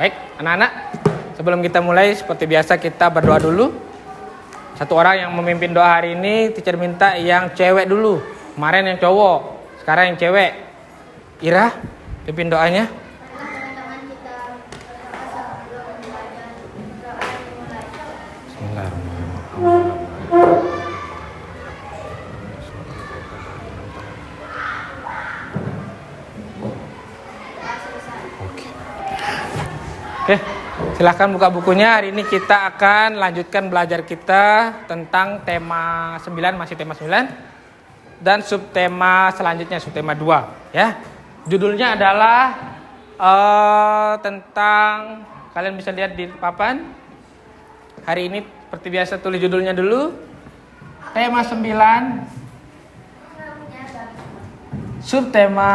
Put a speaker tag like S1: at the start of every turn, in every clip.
S1: Baik, anak-anak, sebelum kita mulai seperti biasa kita berdoa dulu. Satu orang yang memimpin doa hari ini, teacher minta yang cewek dulu. Kemarin yang cowok, sekarang yang cewek. Ira, pimpin doanya. Oke, silahkan buka bukunya. Hari ini kita akan lanjutkan belajar kita tentang tema 9, masih tema 9. Dan subtema selanjutnya, subtema 2. Ya. Judulnya adalah tentang, kalian bisa lihat di papan. Hari ini seperti biasa tulis judulnya dulu. Tema 9. Subtema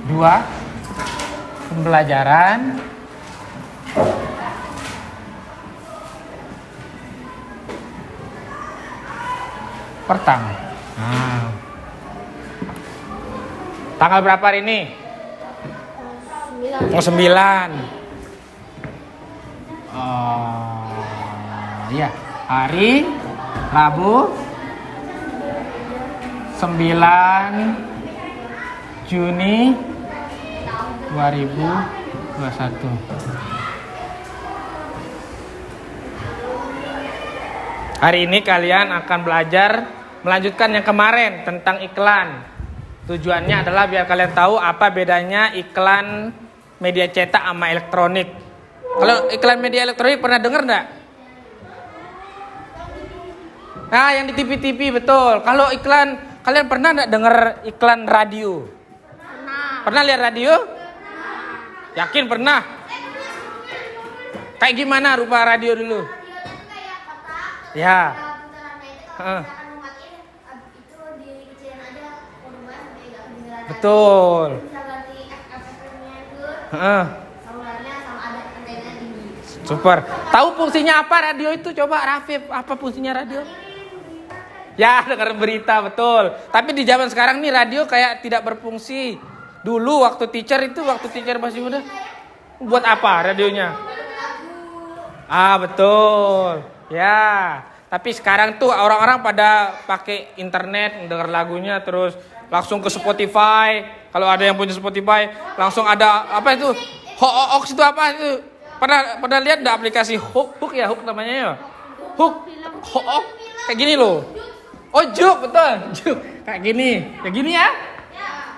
S1: 2. Pembelajaran pertama. Tanggal berapa hari ini? 9. 9. Ya, hari Rabu 9 Juni 2021. Hari ini kalian akan belajar melanjutkan yang kemarin tentang iklan. Tujuannya adalah biar kalian tahu apa bedanya iklan media cetak sama elektronik. Kalau iklan media elektronik pernah dengar enggak? Nah, yang di TV-TV betul. Kalau iklan, kalian pernah enggak dengar iklan radio? Pernah lihat radio? Yakin pernah? Kayak gimana rupa radio dulu? Ya. Betul. Super. Tahu fungsinya apa radio itu? Coba Rafif, apa fungsinya radio? Ya, dengar berita, betul. Tapi di zaman sekarang nih radio kayak tidak berfungsi. Dulu waktu teacher masih muda, buat apa radionya? Betul. Ya. Tapi sekarang tuh orang-orang pada pakai internet, dengar lagunya terus langsung ke Spotify. Kalau ada yang punya Spotify, langsung ada apa itu? Hoax itu apa itu? Pernah lihat enggak aplikasi Hook namanya ya? Hook kayak gini loh. Oh, Juk, betul. Juk. Kayak gini ya?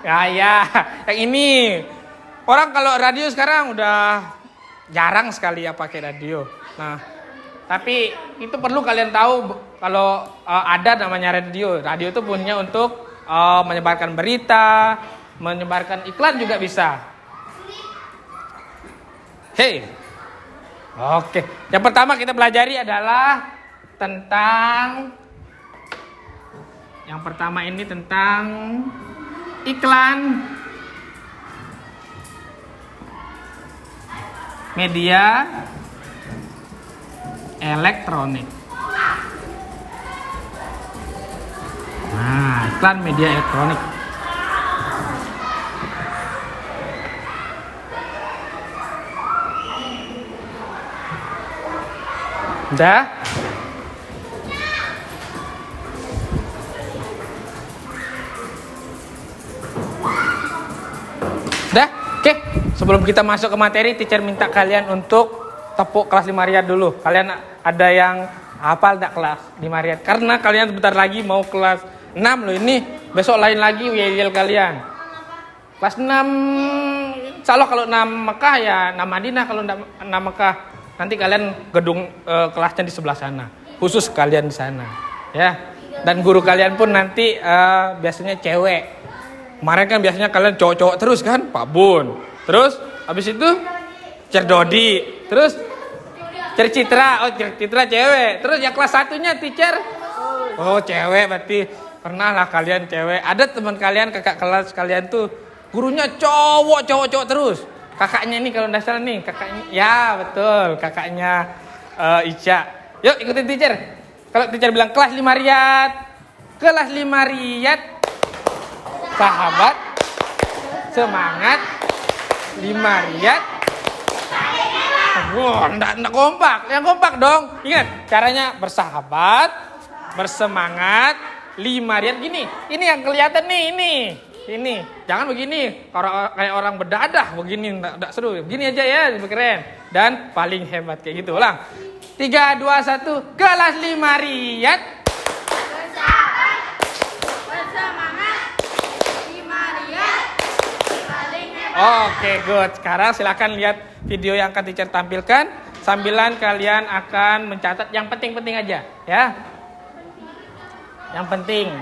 S1: Ya, yang ini. Orang kalau radio sekarang udah jarang sekali ya pakai radio. Nah, tapi itu perlu kalian tahu kalau ada namanya radio. Radio itu punya untuk menyebarkan berita, menyebarkan iklan juga bisa. Hey. Oke. Yang pertama kita pelajari adalah tentang iklan media elektronik. Nah, iklan media elektronik. Udah? Udah? Oke. Sebelum kita masuk ke materi, teacher minta kalian untuk tepuk kelas 5 Riyad dulu. Kalian ada yang hafal enggak kelas 5 Riyad? Karena kalian sebentar lagi mau kelas 6 loh ini. Besok lain lagi yel kalian. Kelas 6, insyaallah kalau 6 Mekah ya 6 Madinah, kalau 6 Mekah nanti kalian gedung kelasnya di sebelah sana. Khusus kalian di sana, ya. Dan guru kalian pun nanti biasanya cewek. Kemarin kan biasanya kalian cowok-cowok terus kan, Pak Bun. Terus habis itu Cer Dodi, terus Cer Citra, Citra cewek. Terus yang kelas 1-nya teacher, cewek berarti pernah lah kalian cewek. Ada teman kalian kakak kelas kalian tuh gurunya cowok terus. Kakaknya ini kalau nggak salah nih, kakaknya, ya betul, kakaknya Ica. Yuk ikutin teacher. Kalau teacher bilang kelas 5 Riyad, kelas 5 Riyad, sahabat, semangat, riyad. Wah, enggak kompak. Yang kompak dong. Ingat, caranya bersahabat, bersemangat, 5 riyad gini. Ini yang kelihatan nih, ini. Jangan begini, kayak orang berdadah begini, enggak seru. Begini aja ya, lebih keren. Dan paling hebat kayak gitu. Ulang. 3 2 1, kelas 5 riyad.
S2: Bersahabat, bersemangat, 5 riyad, paling hebat.
S1: Oke, good. Sekarang silakan lihat video yang akan teacher tampilkan. Sambilan kalian akan mencatat yang penting-penting aja, ya. Yang penting.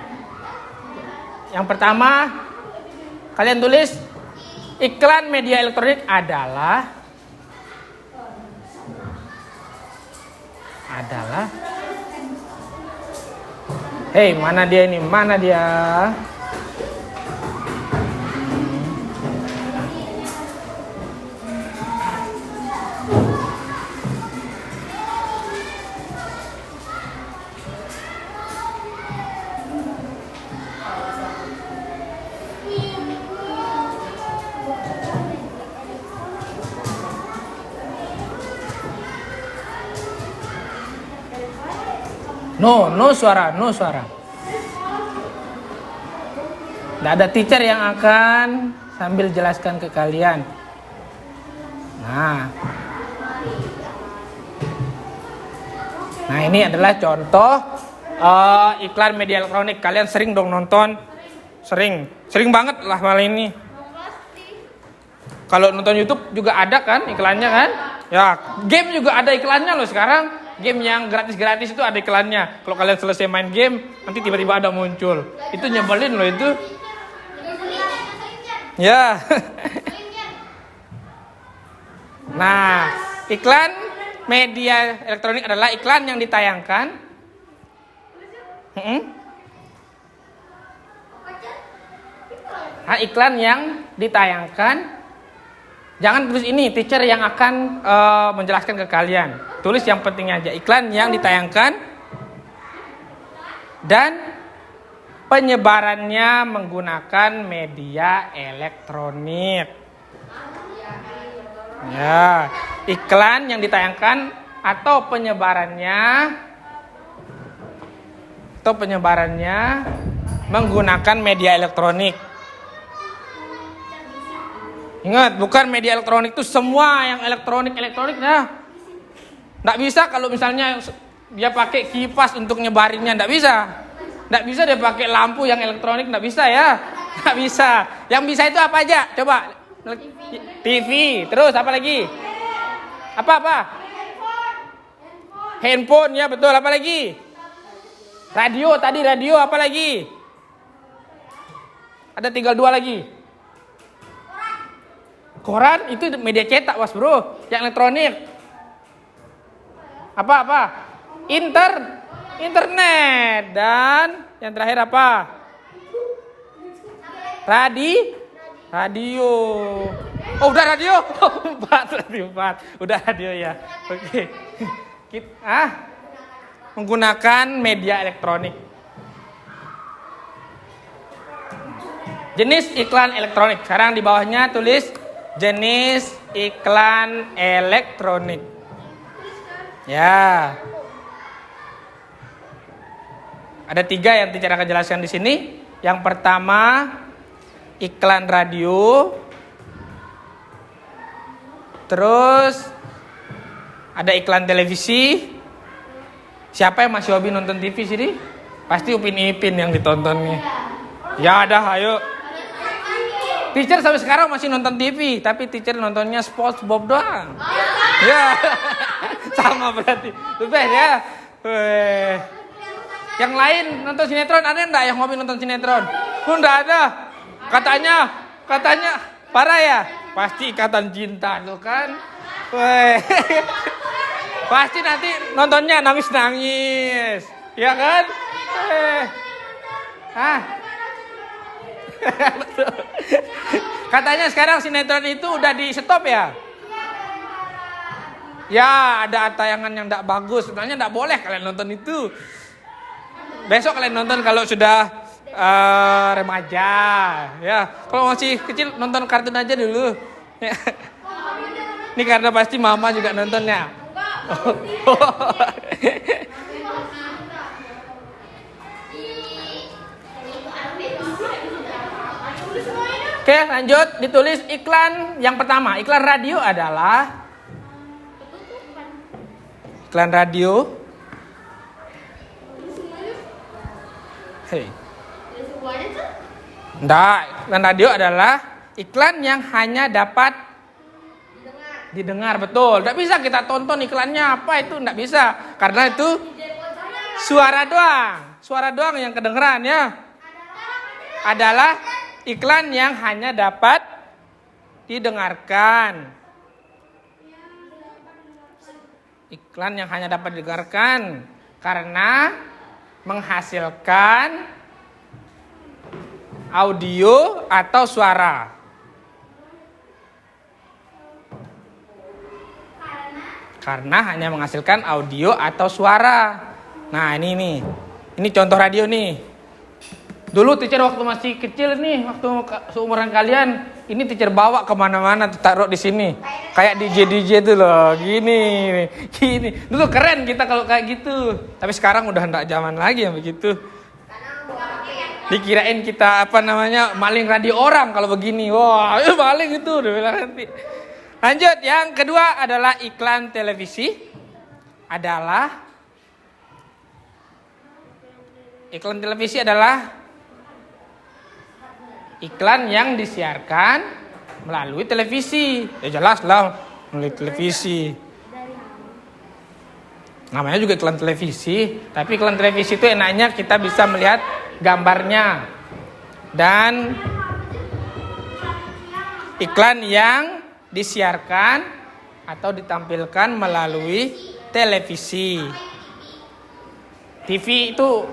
S1: Yang pertama, kalian tulis iklan media elektronik adalah Hei, mana dia ini? Mana dia? No suara. Nggak ada teacher yang akan sambil jelaskan ke kalian. Nah ini adalah contoh iklan media elektronik. Kalian sering dong nonton? Sering banget lah malah ini. Kalau nonton YouTube juga ada kan iklannya kan? Ya, game juga ada iklannya loh sekarang. Game yang gratis-gratis itu ada iklannya. Kalau kalian selesai main game, nanti tiba-tiba ada muncul. Itu nyebelin loh itu. Ya. Nah, iklan media elektronik adalah iklan yang ditayangkan. Nah, iklan yang ditayangkan. Jangan tulis ini, teacher yang akan menjelaskan ke kalian. Tulis yang pentingnya aja. Iklan yang ditayangkan dan penyebarannya menggunakan media elektronik. Ya, iklan yang ditayangkan atau penyebarannya menggunakan media elektronik. Ingat, bukan media elektronik itu semua yang elektronik nah. Nggak bisa kalau misalnya dia pakai kipas untuk nyebarinnya, nggak bisa. Nggak bisa dia pakai lampu yang elektronik, nggak bisa ya. Nggak bisa. Yang bisa itu apa aja? Coba. TV. Terus apa lagi? Apa? Handphone, ya betul. Apa lagi? Radio, tadi radio. Apa lagi? Ada tinggal 2 lagi. Koran itu media cetak, bro. Yang elektronik. Apa? Internet. Dan yang terakhir apa? Radio. Oh, udah radio? 4. Udah radio ya. Oke. Menggunakan media elektronik. Jenis iklan elektronik. Sekarang di bawahnya tulis jenis iklan elektronik. Ya. Ada 3 yang teacher akan jelaskan di sini. Yang pertama, iklan radio. Terus ada iklan televisi. Siapa yang masih hobi nonton TV sini? Pasti Upin Ipin yang ditontonnya. Ya dah, ayo. Teacher sampai sekarang masih nonton TV, tapi teacher nontonnya SpongeBob doang. Ya, sama berarti. Betul ya. Yang lain nonton sinetron ada enggak yang hobi nonton sinetron? Enggak ada. Katanya parah ya. Pasti Ikatan Cinta tuh kan. Pasti nanti nontonnya nangis-nangis. Ya kan? Katanya sekarang sinetron itu udah di stop ya? Ya, ada tayangan yang tidak bagus. Sebenarnya tidak boleh kalian nonton itu. Besok kalian nonton kalau sudah remaja. Ya, kalau masih kecil nonton kartun aja dulu. Ya. Ini karena pasti mama juga nontonnya. Oke, lanjut. Ditulis iklan yang pertama. Iklan radio adalah iklan radio. Hei. Enggak, iklan radio adalah iklan yang hanya dapat didengar, betul. Enggak bisa kita tonton iklannya apa itu, enggak bisa. Karena itu suara doang. Suara doang yang kedengeran ya. Adalah iklan yang hanya dapat didengarkan. Iklan yang hanya dapat didengarkan karena menghasilkan audio atau suara. Karena hanya menghasilkan audio atau suara. Nah ini nih, ini contoh radio nih. Dulu teacher waktu masih kecil nih, waktu seumuran kalian, ini teacher bawa kemana-mana, taruh di sini, kayak DJ tuh loh, gini. Dulu keren kita kalau kayak gitu. Tapi sekarang udah enggak zaman lagi yang begitu. Dikirain kita maling radio orang kalau begini. Wah, maling itu udah bilang nanti. Lanjut, yang kedua adalah iklan televisi. Iklan televisi adalah iklan yang disiarkan melalui televisi. Ya jelas lah, melalui televisi. Namanya juga iklan televisi, tapi iklan televisi itu enaknya kita bisa melihat gambarnya. Dan iklan yang disiarkan atau ditampilkan melalui televisi. TV itu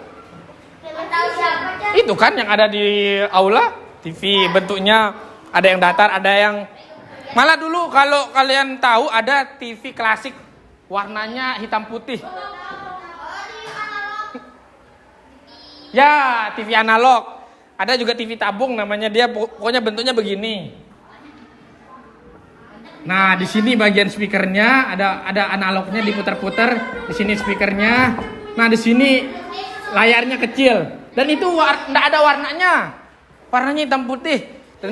S1: kan yang ada di aula. TV bentuknya ada yang datar, ada yang malah dulu kalau kalian tahu ada TV klasik warnanya hitam putih. Ya, TV analog. Ada juga TV tabung namanya, dia pokoknya bentuknya begini. Nah, di sini bagian speakernya ada analognya diputar-putar, di sini speakernya. Nah, di sini layarnya kecil dan itu enggak ada warnanya. Warnanya hitam putih. Dan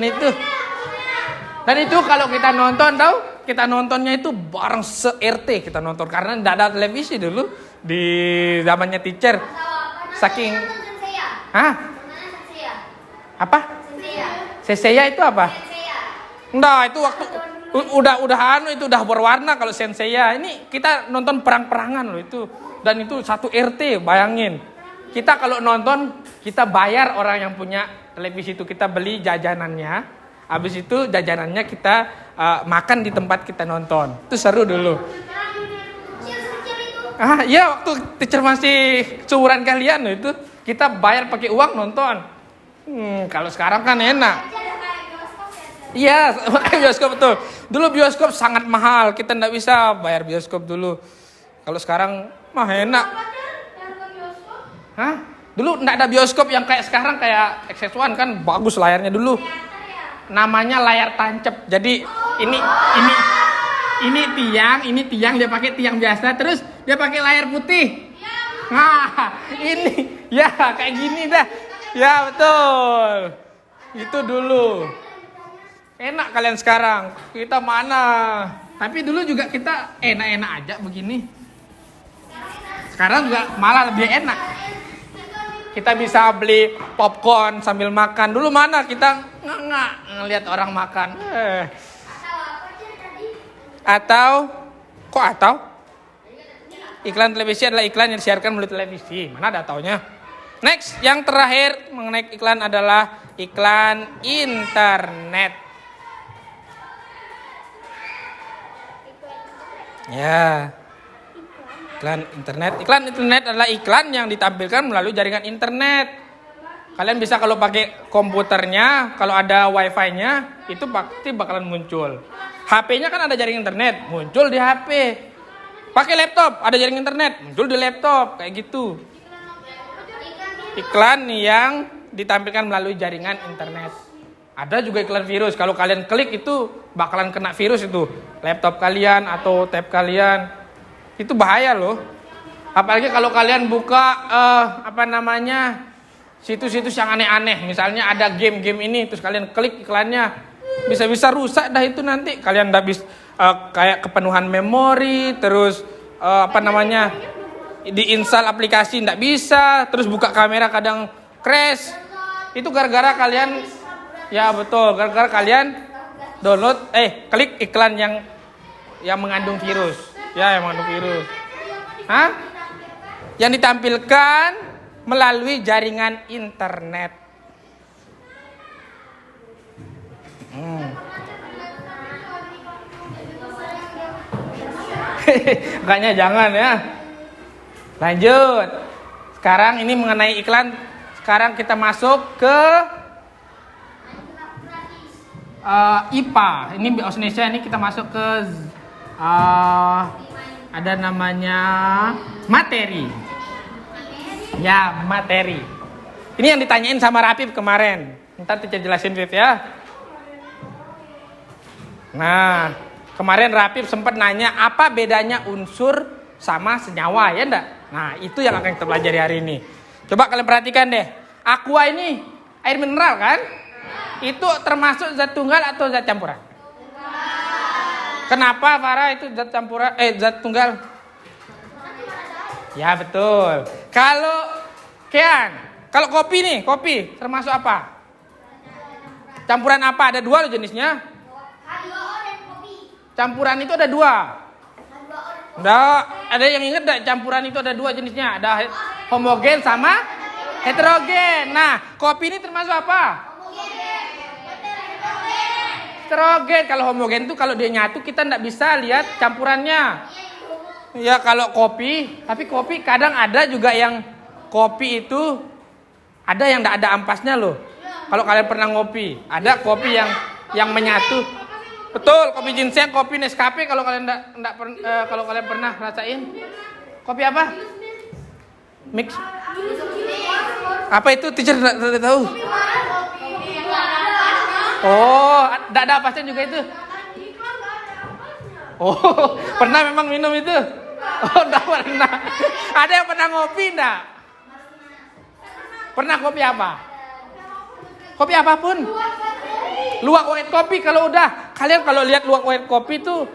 S1: itu kalau kita nonton kita nontonnya itu bareng se-RT kita nonton karena enggak ada televisi dulu di zamannya teacher. Saking Apa? Senseiya itu apa? Enggak, itu waktu udah berwarna kalau Senseiya. Ini kita nonton perang-perangan loh itu. Dan itu satu RT, bayangin. Kita kalau nonton, kita bayar orang yang punya televisi itu, kita beli jajanannya. Habis itu jajanannya kita makan di tempat kita nonton. Itu seru dulu. Iya, waktu teacher masih seumuran kalian loh itu, kita bayar pakai uang nonton. Kalau sekarang kan enak. Iya, makanya bioskop betul. Dulu bioskop sangat mahal, kita nggak bisa bayar bioskop dulu. Kalau sekarang mah enak. Dulu nggak ada bioskop yang kayak sekarang, kayak XS1 kan bagus layarnya dulu. Namanya layar tancap. Jadi ini tiang dia pakai tiang biasa, terus dia pakai layar putih. Ini ya kayak gini dah. Ya betul. Itu dulu. Enak kalian sekarang. Kita mana? Tapi dulu juga kita enak-enak aja begini. Sekarang juga malah lebih enak. Kita bisa beli popcorn sambil makan. Dulu mana kita ngelihat orang makan. Atau iklan televisi adalah iklan yang disiarkan melalui televisi. Mana ada taunya? Next, yang terakhir mengenai iklan adalah iklan internet. Ya. Iklan internet adalah iklan yang ditampilkan melalui jaringan internet. Kalian bisa kalau pakai komputernya, kalau ada wifi-nya, itu pasti bakalan muncul. HP-nya kan ada jaringan internet, muncul di HP. Pakai laptop, ada jaringan internet, muncul di laptop, kayak gitu. Iklan yang ditampilkan melalui jaringan internet. Ada juga iklan virus. Kalau kalian klik itu bakalan kena virus itu. Laptop kalian atau tab kalian. Itu bahaya loh. Apalagi kalau kalian buka situs-situs yang aneh-aneh. Misalnya ada game-game ini terus kalian klik iklannya. Bisa-bisa rusak dah itu nanti. Kalian udah bisa kayak kepenuhan memori, terus diinstal aplikasi nggak bisa, terus buka kamera kadang crash. Itu gara-gara kalian gara-gara kalian download klik iklan yang mengandung virus. Ya, yang mengandung virus. Yang ditampilkan melalui jaringan internet. Makanya jangan ya. Lanjut. Sekarang ini mengenai iklan. Sekarang kita masuk ke IPA. Ini bahasa Indonesia, ini kita masuk ke ada namanya materi. Ya, materi. Ini yang ditanyain sama Rapip kemarin. Ntar teacher jelasin Pip ya. Nah, kemarin Rapip sempat nanya apa bedanya unsur sama senyawa, ya enggak? Nah, itu yang akan kita pelajari hari ini. Coba kalian perhatikan deh. Aqua ini air mineral kan? Itu termasuk zat tunggal atau zat campuran? Kenapa Farah itu zat campuran zat tunggal? Ya betul. Kalau kalau kopi nih, kopi termasuk apa? Campuran apa? Ada 2 loh jenisnya. Campuran itu ada 2. Enggak, ada yang ingat enggak campuran itu ada 2 jenisnya? Ada homogen sama heterogen. Nah, kopi ini termasuk apa? Heterogen. Kalau homogen itu kalau dia nyatu kita enggak bisa lihat campurannya. Ya kalau kopi, tapi kopi kadang ada juga yang kopi itu ada yang enggak ada ampasnya loh. Kalau kalian pernah ngopi, ada kopi yang menyatu. Betul, kopi ginseng, kopi Nescafe kalau kalian kalau kalian pernah rasain. Kopi apa? Mix. Apa itu? Teacher tidak tahu. Oh, enggak ada ampasnya juga itu. Oh, pernah memang minum itu? Oh, enggak pernah. Ada yang pernah ngopi enggak? Pernah kopi apa? Kopi apapun. Luwak white kopi kalau udah. Kalian kalau lihat luwak white kopi itu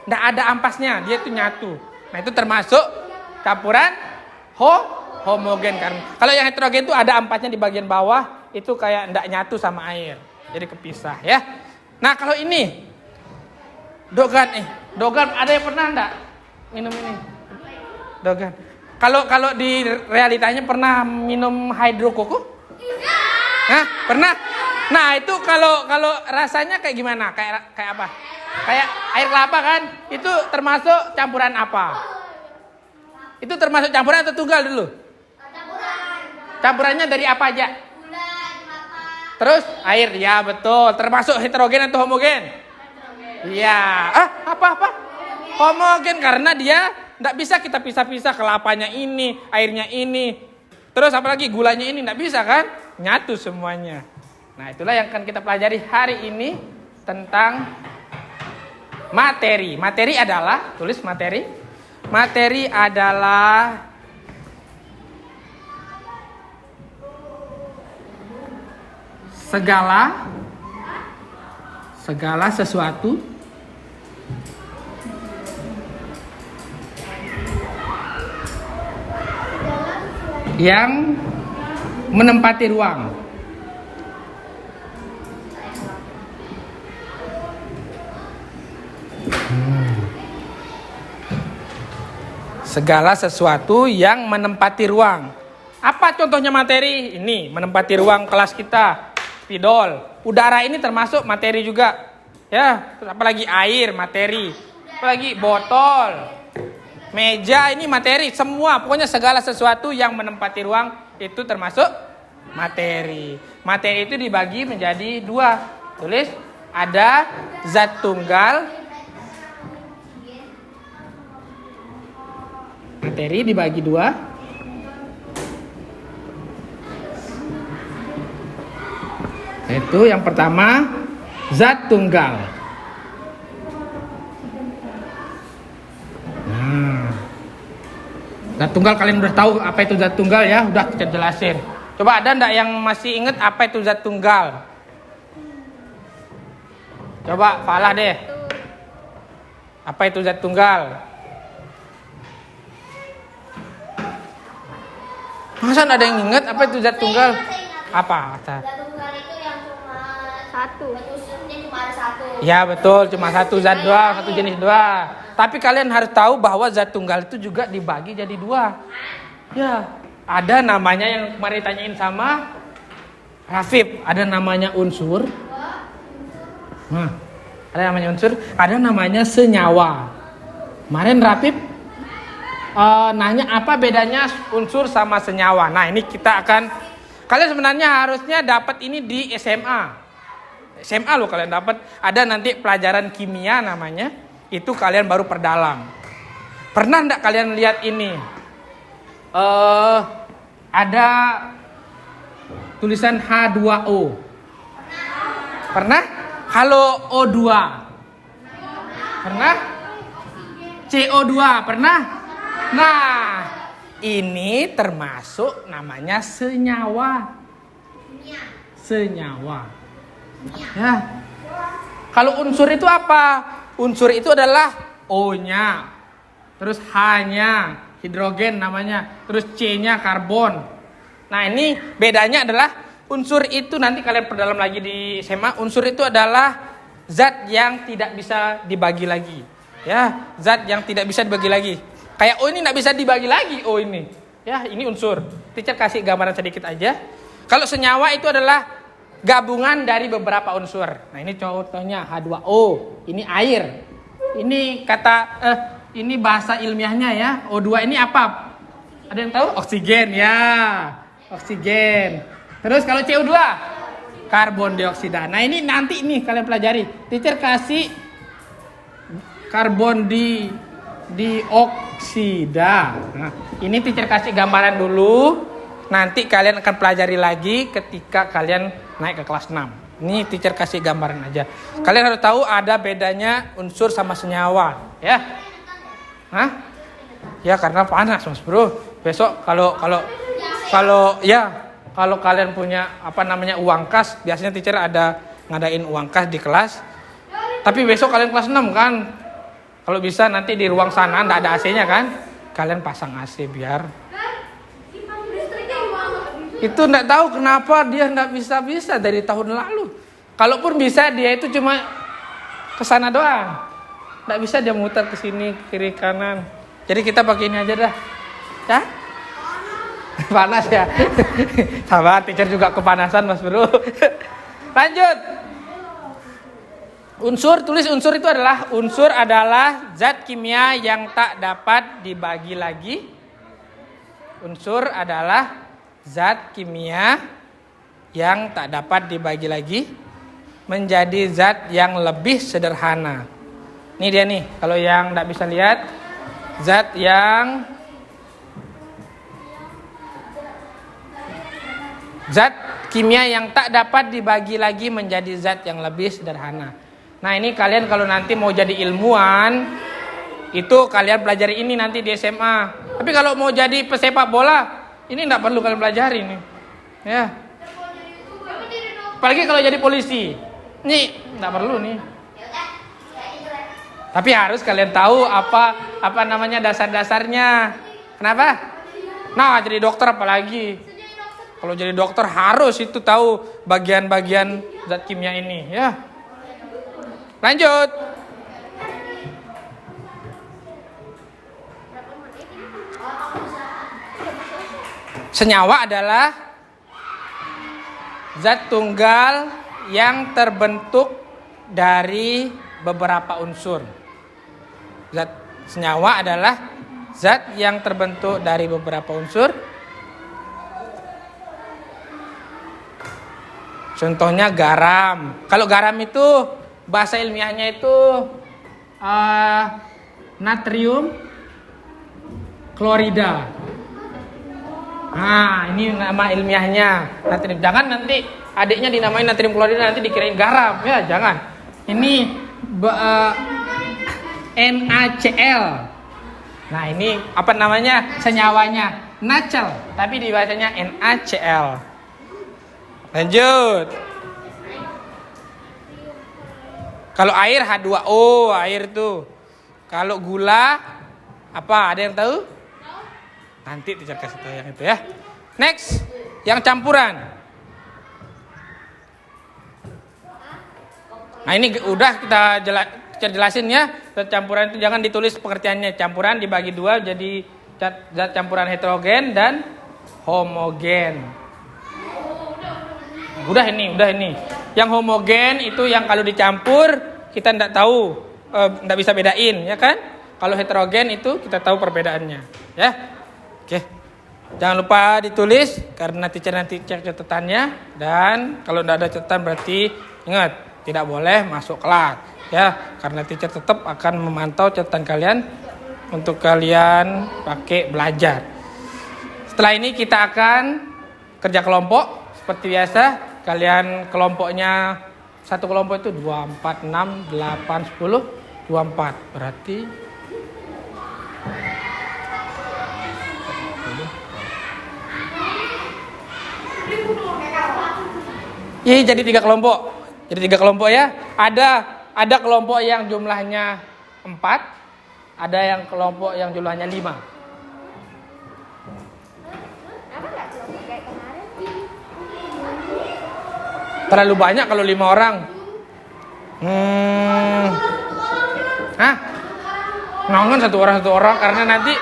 S1: enggak ada ampasnya, dia itu nyatu. Nah, itu termasuk campuran homogen kan. Kalau yang heterogen itu ada ampasnya di bagian bawah, itu kayak enggak nyatu sama air. Jadi kepisah ya. Nah, kalau ini Dogan ada yang pernah enggak minum ini? Dogan. Kalau di realitanya pernah minum hidrokoko? Hah? Pernah? Nah, itu kalau rasanya kayak gimana? Kayak apa? Kayak air kelapa kan? Itu termasuk campuran apa? Itu termasuk campuran atau tunggal dulu? Campurannya dari apa aja? Terus air, ya betul. Termasuk heterogen atau homogen? Iya. Apa? Homogen karena dia enggak bisa kita pisah-pisah, kelapanya ini, airnya ini. Terus apalagi gulanya ini enggak bisa kan? Nyatu semuanya. Nah, itulah yang akan kita pelajari hari ini tentang materi. Materi adalah, tulis materi. Materi adalah segala sesuatu yang menempati ruang. Segala sesuatu yang menempati ruang. Apa contohnya materi? Ini menempati ruang kelas kita. Spidol. Udara ini termasuk materi juga. Ya, terus apalagi air, materi. Apalagi botol. Meja ini materi, semua. Pokoknya segala sesuatu yang menempati ruang itu termasuk materi. Materi itu dibagi menjadi 2. Tulis, ada zat tunggal. Materi dibagi 2. Yaitu yang pertama zat tunggal. Nah, zat tunggal kalian udah tahu apa itu zat tunggal ya, udah kita jelasin. Coba ada ndak yang masih ingat apa itu zat tunggal? Coba Falah deh. Apa itu zat tunggal? Masa ada yang ingat apa itu zat tunggal? Apa?
S2: Zat tunggal itu yang cuma satu. Unsurnya cuma ada satu.
S1: Ya betul, cuma satu zat doang, satu jenis doang. Tapi kalian harus tahu bahwa zat tunggal itu juga dibagi jadi dua. Ya, ada namanya yang kemarin tanyain sama Rafif, ada namanya unsur. Nah, ada namanya unsur, ada namanya senyawa. Kemarin Rafif nanya apa bedanya unsur sama senyawa. Nah, ini kita akan, kalian sebenarnya harusnya dapat ini di SMA. SMA loh kalian dapat. Ada nanti pelajaran kimia namanya. Itu kalian baru perdalam. Pernah enggak kalian lihat ini? Ada tulisan H2O. Pernah? Kalau O2. Pernah? CO2 pernah? Nah, ini termasuk namanya senyawa. Senyawa. Ya. Kalau unsur itu apa? Unsur itu adalah O-nya. Terus H-nya, hidrogen namanya. Terus C-nya karbon. Nah, ini bedanya adalah unsur itu nanti kalian perdalam lagi di SMA. Unsur itu adalah zat yang tidak bisa dibagi lagi. Ya, zat yang tidak bisa dibagi lagi. Kayak O ini tidak bisa dibagi lagi. O ini. Ya, ini unsur. Teacher kasih gambaran sedikit aja. Kalau senyawa itu adalah gabungan dari beberapa unsur. Nah, ini contohnya H2O. Ini air. Ini kata ini bahasa ilmiahnya ya. O2 ini apa? Ada yang tahu? Oksigen ya. Oksigen. Terus kalau CO2 karbon dioksida. Nah, ini nanti nih kalian pelajari. Teacher kasih karbon dioksida. Nah, ini teacher kasih gambaran dulu. Nanti kalian akan pelajari lagi ketika kalian naik ke kelas 6. Ini teacher kasih gambaran aja. Kalian harus tahu ada bedanya unsur sama senyawa, ya. Hah? Ya karena panas, Mas Bro. Besok kalau kalian punya uang kas, biasanya teacher ada ngadain uang kas di kelas. Tapi besok kalian kelas 6 kan. Kalau bisa nanti di ruang sana enggak ada AC-nya kan? Kalian pasang AC biar. Itu enggak tahu kenapa dia enggak bisa dari tahun lalu. Kalaupun bisa dia itu cuma ke sana doang. Enggak bisa dia muter ke sini kiri kanan. Jadi kita pakai ini aja dah. Ya? Panas ya. Sabar, teacher juga kepanasan, Mas Bro. Lanjut. Tulis unsur itu adalah zat kimia yang tak dapat dibagi lagi. Unsur adalah zat kimia yang tak dapat dibagi lagi menjadi zat yang lebih sederhana. Ini dia nih, kalau yang enggak bisa lihat, zat kimia yang tak dapat dibagi lagi menjadi zat yang lebih sederhana. Nah, ini kalian kalau nanti mau jadi ilmuwan, itu kalian pelajari ini nanti di SMA. Tapi kalau mau jadi pesepak bola, ini enggak perlu kalian pelajari nih. Ya. Apalagi kalau jadi polisi. Nih, enggak perlu nih. Tapi harus kalian tahu apa namanya dasar-dasarnya. Kenapa? Nah, jadi dokter apalagi. Kalau jadi dokter harus itu tahu bagian-bagian zat kimia ini, ya. Lanjut. Senyawa adalah zat tunggal yang terbentuk dari beberapa unsur. Senyawa adalah zat yang terbentuk dari beberapa unsur. Contohnya garam. Kalau garam itu bahasa ilmiahnya itu natrium klorida. Nah, ini nama ilmiahnya natrium. Jangan nanti adiknya dinamain natrium klorida nanti dikirain garam. Ya, jangan. Ini NaCl. Nah, ini apa namanya? Senyawanya NaCl, tapi dibacanya NaCl. Lanjut. Kalau air H2O, air tuh. Kalau gula apa? Ada yang tahu? Nanti teacher kasih tahu yang itu ya. Next, yang campuran. Nah, ini udah kita jelasin ya. Campuran itu jangan ditulis pengertiannya. Campuran dibagi dua jadi zat campuran heterogen dan homogen. Udah ini. Yang homogen itu yang kalau dicampur kita enggak tahu, enggak bisa bedain, ya kan? Kalau heterogen itu kita tahu perbedaannya, ya. Oke. Jangan lupa ditulis karena teacher nanti cek catatannya, dan kalau enggak ada catatan berarti ingat tidak boleh masuk kelas, ya. Karena teacher tetap akan memantau catatan kalian untuk kalian pakai belajar. Setelah ini kita akan kerja kelompok seperti biasa. Kalian kelompoknya satu kelompok itu 2, 4, 6, 8, 10, 24. Berarti jadi 3 kelompok. Jadi 3 kelompok ya. Ada kelompok yang jumlahnya 4, ada yang kelompok yang jumlahnya 5. Terlalu banyak kalau 5 orang. Nonton satu orang karena nanti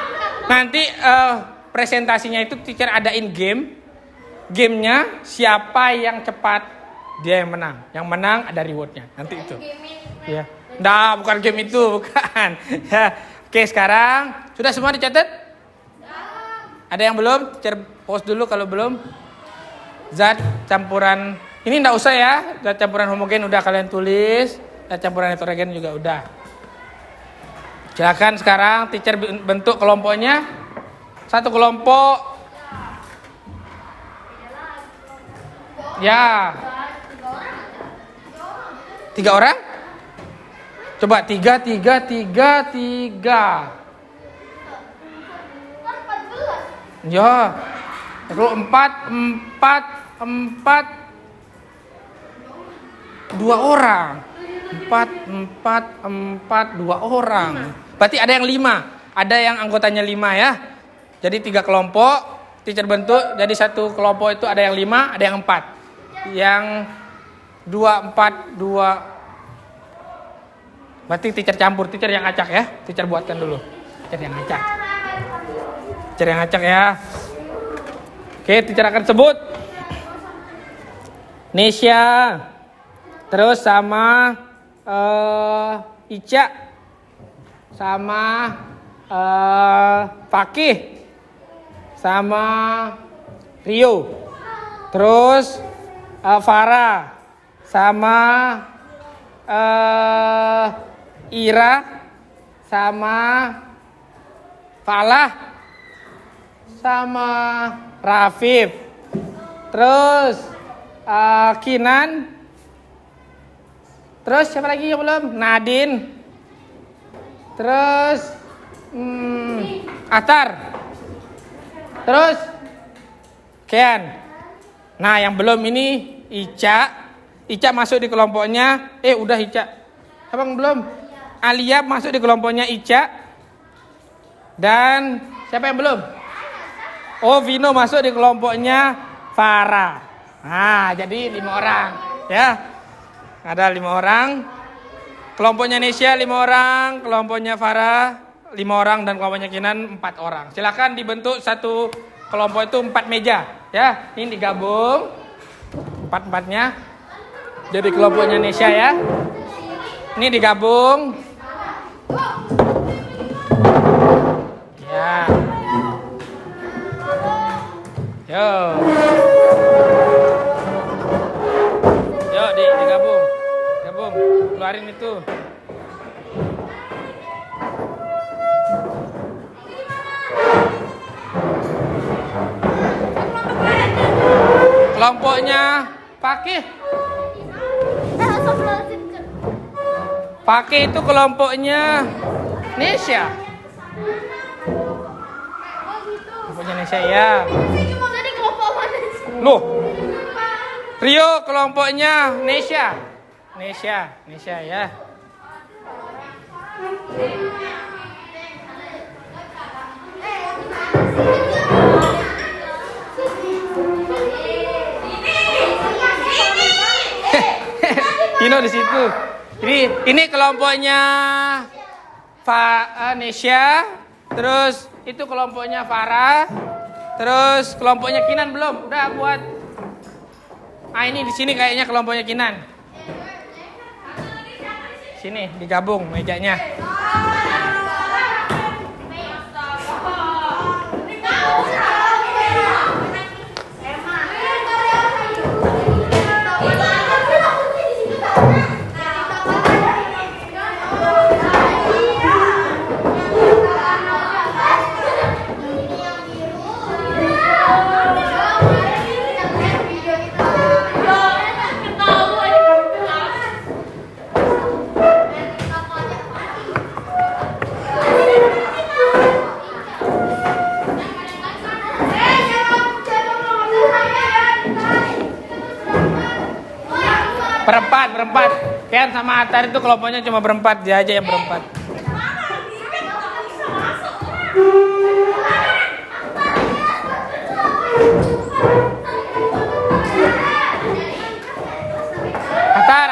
S1: presentasinya itu teacher adain gamenya siapa yang cepat dia yang menang. Yang menang ada rewardnya. Nanti itu. Ya. Nah, bukan game itu, bukan. Ya. Oke, sekarang sudah semua dicatat? Ada yang belum? Teacher pause dulu kalau belum. Zat campuran ini enggak usah ya, zat campuran homogen udah kalian tulis, zat campuran heterogen juga udah. Silakan sekarang teacher bentuk kelompoknya. Satu kelompok. Ya. 3 orang? Coba 3. Ya. Kalau 4 2 orang. 4 2 orang. Berarti ada yang 5. Ada yang anggotanya 5 ya. Jadi 3 kelompok teacher bentuk. Jadi satu kelompok itu ada yang 5, ada yang 4. Yang 2 4 2. Berarti teacher campur, teacher yang acak ya. Teacher buatkan dulu. Teacher yang acak ya. Oke, teacher akan sebut Nesya, terus sama Ica, sama Fakih, sama Rio, terus Farah, sama Ira, sama Falah, sama Rafif, terus Kinan, terus siapa lagi yang belum? Nadine, terus Atar, terus Kian. Nah, yang belum ini Ica masuk di kelompoknya. Udah Ica. Abang belum? Alia masuk di kelompoknya Ica. Dan siapa yang belum? Oh, Vino masuk di kelompoknya Farah. Nah, jadi 5 orang ya. Ada 5 orang. Kelompoknya Nesya 5 orang, kelompoknya Farah 5 orang, dan kelompoknya Kinan 4 orang. Silakan dibentuk satu kelompok itu 4 meja ya. Ini digabung 4-4-nya. Jadi kelompoknya Nesya ya. Ini digabung. Ya. Yo, digabung. Keluarin itu. Kelompoknya Fakih Oke. Pakai itu kelompoknya Nesya. Kelompoknya Nesya ya.
S2: Jadi kelompok mana?
S1: Loh. Rio kelompoknya Nesya. Nesya ya. Kino di situ. Jadi ini kelompoknya Nesya, terus itu kelompoknya Farah, terus kelompoknya Kinan belum. Udah buat. Ini di sini kayaknya kelompoknya Kinan. Sini digabung mejanya. Berempat. Kian sama Atar itu kelompoknya cuma berempat, dia aja yang berempat.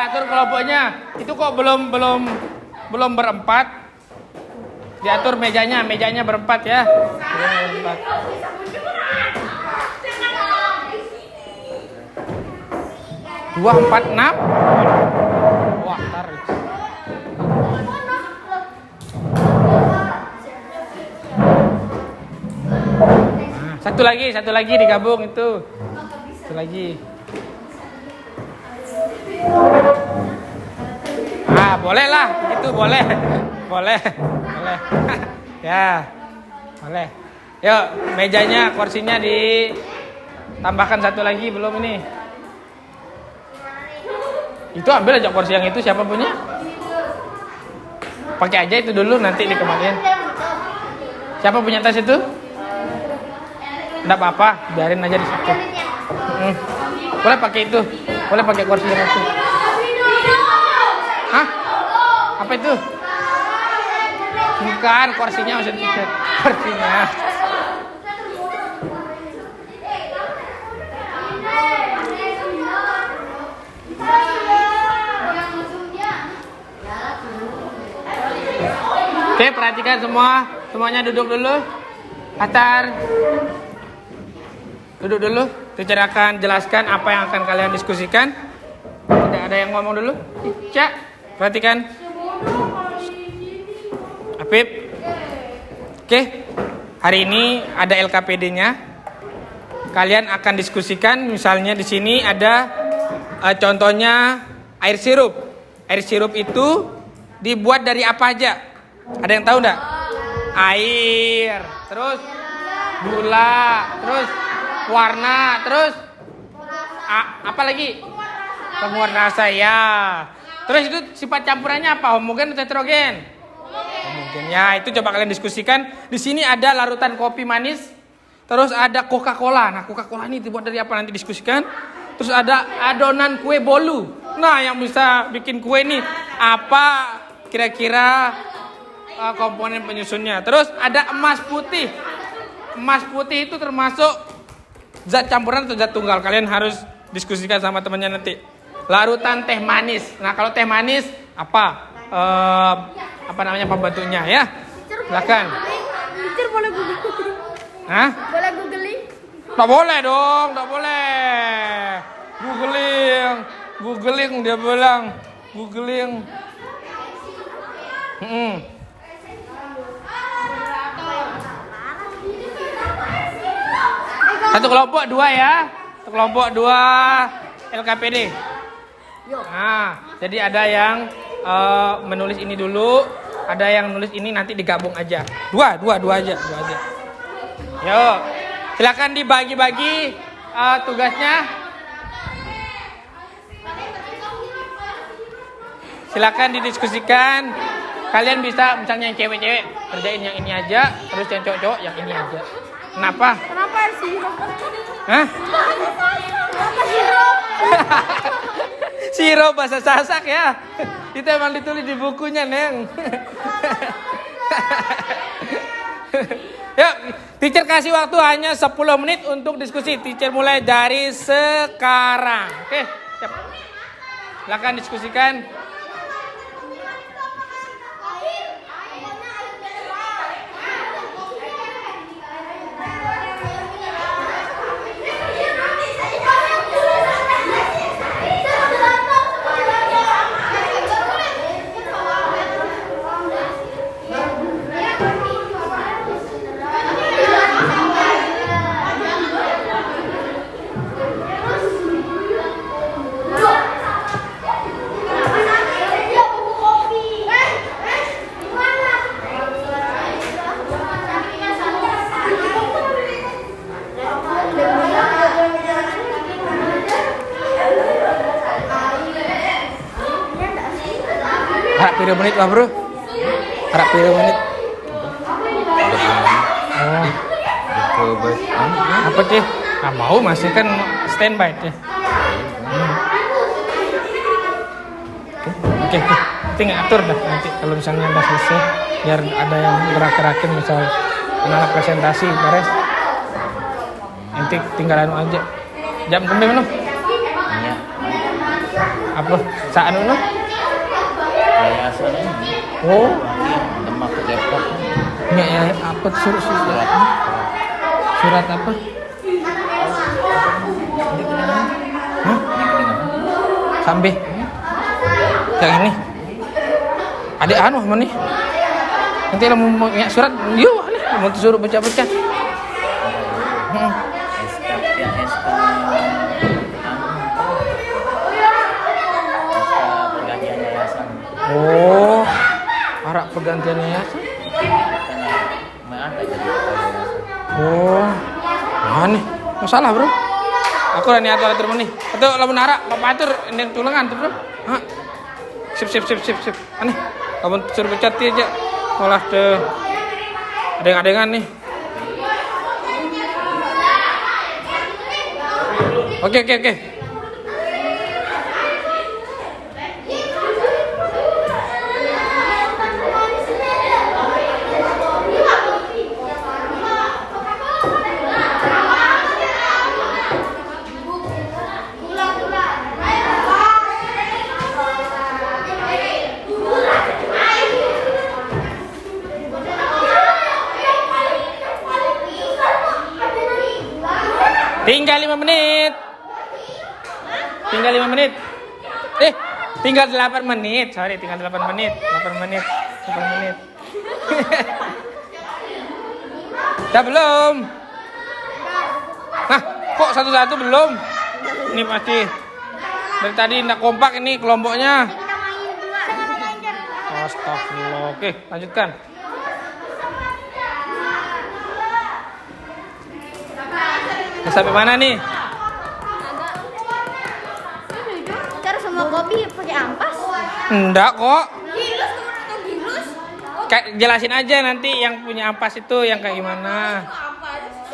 S1: Atur kelompoknya. Itu kok belum berempat. Diatur mejanya berempat ya. Berempat. 2, 4, 6. Wah, tarik. Nah, satu lagi digabung itu. Satu lagi. Boleh lah, itu boleh. Boleh. Ya. Boleh. Yuk, mejanya, kursinya ditambahkan satu lagi belum ini. Itu ambil aja kursi yang itu, siapa punya? Pakai aja itu dulu, nanti dikembaliin. Siapa punya tas itu? Enggak apa-apa, biarin aja di situ. Boleh pakai itu, boleh pakai kursi yang itu. Hah? Apa itu? Bukan, kursinya maksudnya. Kursinya. Oke, perhatikan semuanya duduk dulu. Atar, duduk dulu. Teacher akan jelaskan apa yang akan kalian diskusikan. Ada yang ngomong dulu? Cak, perhatikan. Apip. Oke, hari ini ada LKPD-nya. Kalian akan diskusikan, misalnya di sini ada contohnya air sirup. Air sirup itu dibuat dari apa aja? Ada yang tahu enggak? Air, terus gula, terus warna, terus apa lagi? Penguat rasa ya. Terus itu sifat campurannya apa? Homogen atau heterogen? Homogen ya. Itu coba kalian diskusikan. Di sini ada larutan kopi manis, terus ada Coca-Cola. Nah, Coca-Cola ini dibuat dari apa? Nanti diskusikan. Terus ada adonan kue bolu. Nah, yang bisa bikin kue ini apa? Kira-kira komponen penyusunnya. Terus ada emas putih. Emas putih itu termasuk zat campuran atau zat tunggal. Kalian harus diskusikan sama temannya nanti. Larutan teh manis. Nah, kalau teh manis apa? Apa namanya pembentuknya ya? Silakan.
S2: Teacher boleh googling?
S1: Hah?
S2: Boleh googling?
S1: Tak boleh dong, tak boleh. Googling dia bilang. Googling. Satu kelompok 2 ya. Satu kelompok 2 LKPD. Nah, jadi ada yang menulis ini dulu, ada yang nulis ini nanti digabung aja. Dua aja. Yuk, silakan dibagi-bagi tugasnya. silakan didiskusikan. Kalian bisa misalnya yang cewek-cewek kerjain yang ini aja, terus yang cowok-cowok yang ini aja. Kenapa?
S2: Kenapa sih?
S1: Hah?
S2: Kenapa sirup?
S1: Sirup bahasa Sasak ya. Itu emang ditulis di bukunya, Neng. Yuk, teacher kasih waktu hanya 10 menit untuk diskusi. Teacher mulai dari sekarang. Oke, siap. Silakan diskusikan. Harap pira menit lah bro. Harap pira menit. Oh. Apa sih? Nggak mau masih kan standby sih. Oke. Nanti ngatur dah nanti kalau misalnya udah selesai biar ada yang gerak-gerakin misal anak presentasi beres. Nanti tinggalan aja. Jam kembe mana?
S3: Iya.
S1: Apa? Saat mana?
S3: Yayasan ini.
S1: Oh.
S3: Demak ke Depok.
S1: Ya, apa surat? Surat apa? Hah? Sampai yang ini. Adik anu mana nih? Nanti lah mau ya, surat, yuk, mau disuruh baca-baca.
S3: Pergantian yayasan.
S1: Oh, harap pergantian yayasan.
S3: Ada jadi yayasan.
S1: Oh, aneh, masalah bro. Aku udah niat atur nih. Atau lamun harap, bapak atur ini tulengan tuh bro. Hah? Sip. Aneh, kamu suruh pecat aja. Malah tuh adeng-adengan nih. Oke. Tinggal 5 menit. Tinggal 8 menit. Sorry, tinggal 8 menit. 8 menit. Udah belum? Nah, kok satu-satu belum? Ini pasti dari tadi nggak kompak ini kelompoknya. Astagfirullah. Oke, lanjutkan. Sampai mana nih?
S2: Cara semua kopi pakai ampas.
S1: Enggak kok.
S2: Gilus.
S1: Jelasin aja nanti yang punya ampas itu yang kayak gimana.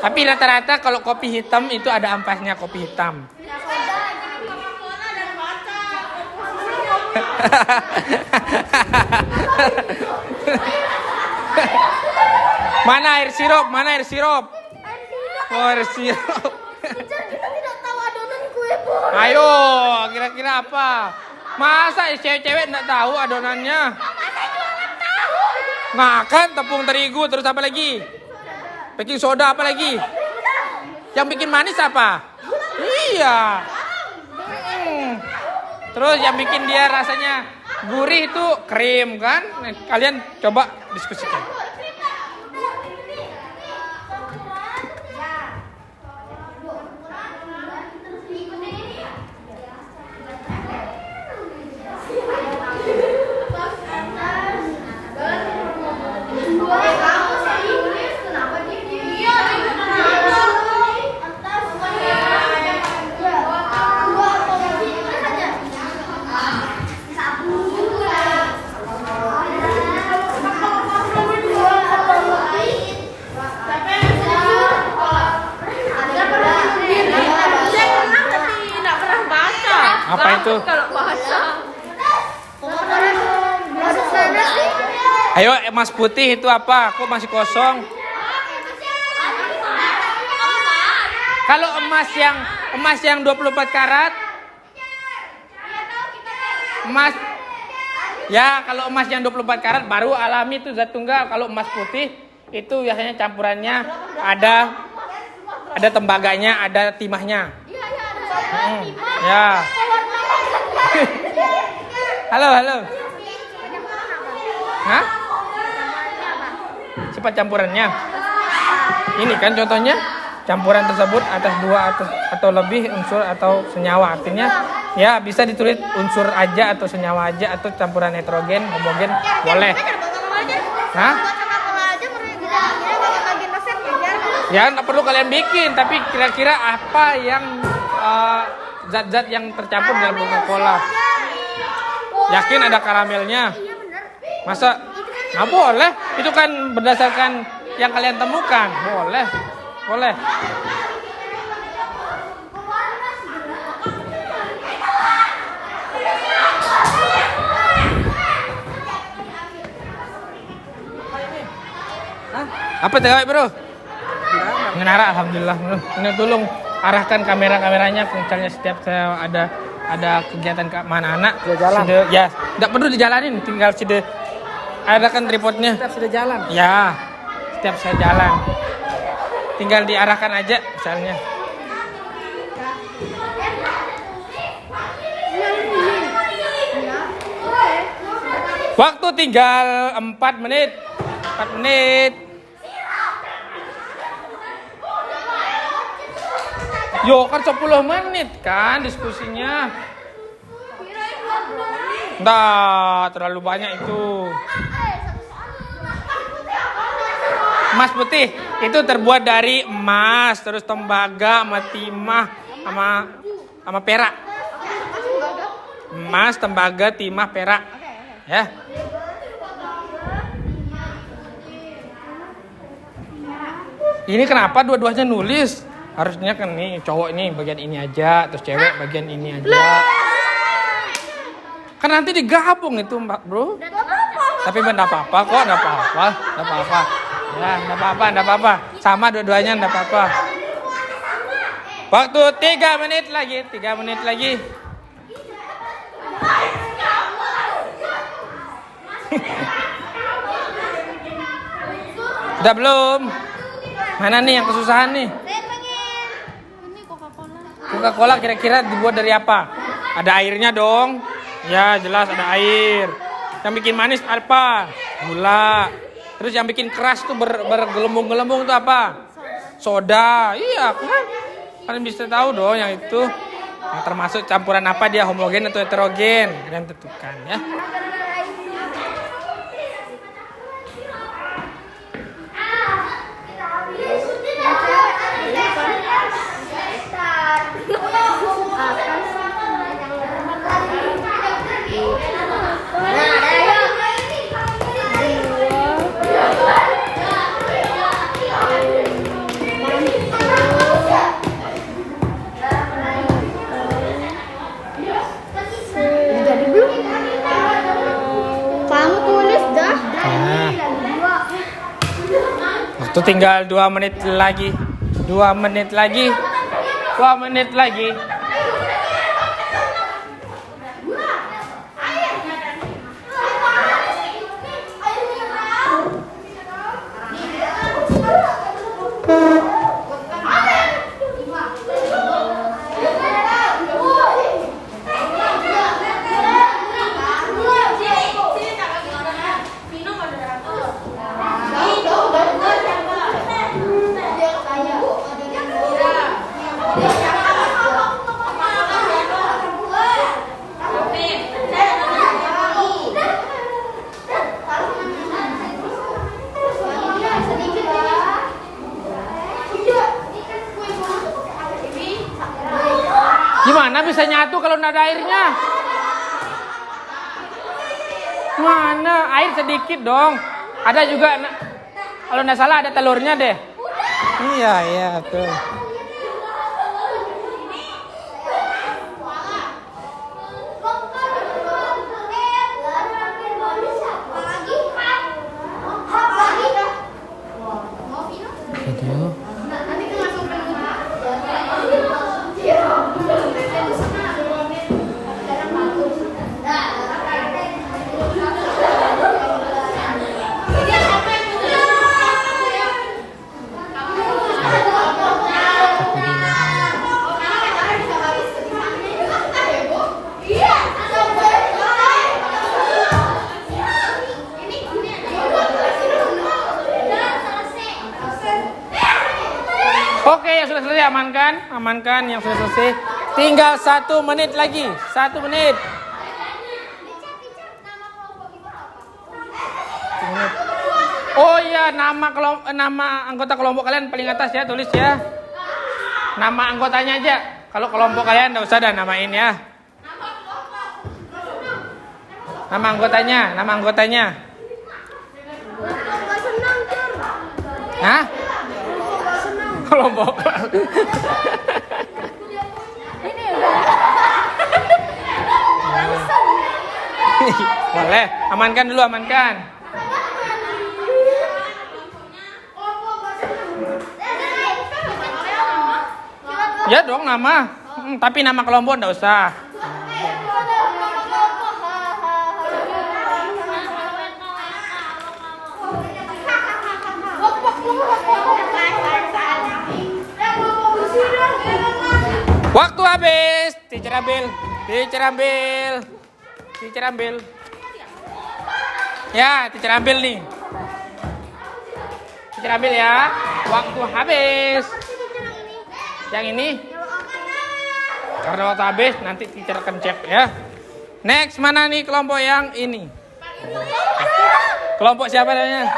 S1: Tapi rata-rata kalau kopi hitam itu ada ampasnya kopi hitam. Mana air sirup? Oh, air sirup.
S2: Kita tidak tahu adonan kue bor.
S1: Ayo, kira-kira apa? Masa cewek-cewek enggak tahu adonannya? Makan tepung terigu terus apa lagi? Baking soda apa lagi? Yang bikin manis apa? Iya. Terus yang bikin dia rasanya gurih itu krim kan? Nah, kalian coba diskusikan. itu?
S2: Kalau bahasa. Bahasa sana sih.
S1: Ayo emas putih itu apa? Kok masih kosong? Kalau emas yang 24 karat? Emas. Ya, kalau emas yang 24 karat baru alami itu zat tunggal. Kalau emas putih itu biasanya campurannya ada tembaganya, ada timahnya. Ya. Halo. Hah? Sifat campurannya. Ini kan contohnya campuran tersebut atas 2 atau lebih unsur atau senyawa. Artinya ya bisa ditulis unsur aja atau senyawa aja atau campuran heterogen, homogen boleh. Hah? Ya nggak perlu kalian bikin, tapi kira-kira apa yang zat-zat yang tercampur dalam Coca-Cola? Yakin ada karamelnya? Masa? Nggak boleh. Itu kan berdasarkan yang kalian temukan. Boleh. Apa tewek bro? Menara, alhamdulillah. Ini tolong arahkan kameranya, misalnya setiap saya ada kegiatan ke mana anak.
S4: Jalan.
S1: Ya, tidak perlu dijalanin, tinggal adakan tripodnya.
S4: Setiap sudah jalan.
S1: Ya, setiap saya jalan, tinggal diarahkan aja, misalnya. Waktu tinggal 4 menit. 4 menit. Yo kan 10 menit kan diskusinya. Nggak terlalu banyak itu. Emas putih itu terbuat dari emas, terus tembaga, sama timah, sama perak. Emas, tembaga, timah, perak. Ya. Ini kenapa dua-duanya nulis? Harusnya kan nih cowok ini bagian ini aja, terus cewek bagian ini aja. Kan nanti digabung itu mbak bro. Tapi enggak apa-apa kok, enggak apa-apa. Ya, enggak apa-apa. Sama dua-duanya enggak apa-apa. Waktu 3 menit lagi. Udah belum? Mana nih yang kesusahan nih?
S2: Ini Coca-Cola.
S1: Coca-Cola kira-kira dibuat dari apa? Ada airnya dong. Ya jelas ada air. Yang bikin manis apa? Gula. Terus yang bikin keras tuh bergelembung-gelembung tuh apa? Soda. Iya kan? Kalian bisa tahu dong yang itu. Yang termasuk campuran apa dia, homogen atau heterogen? Kalian tentukan ya.
S2: Kamu tulis dah.
S1: Waktu tinggal 2 menit lagi. 2 menit lagi. Gimana bisa nyatu kalau nggak ada airnya? Mana? Air sedikit dong. Ada juga, kalau nggak salah ada telurnya deh. Iya tuh. yang sudah selesai amankan. Amankan yang sudah selesai. Tinggal 1 menit lagi. 1 menit. Oh iya, nama anggota kelompok kalian paling atas ya, tulis ya. Nama anggotanya aja. Kalau kelompok kalian enggak usah dah namain ya. Nama anggotanya. Hah? Kelompok. Boleh, amankan dulu, amankan. Ya dong nama. Tapi nama kelompok enggak usah. Waktu habis. Teacher ambil. Ya, teacher ambil nih. Teacher ambil ya. Waktu habis. Yang ini. Karena waktu habis nanti teacher akan cek ya. Next, mana nih kelompok yang ini? Kelompok siapa namanya?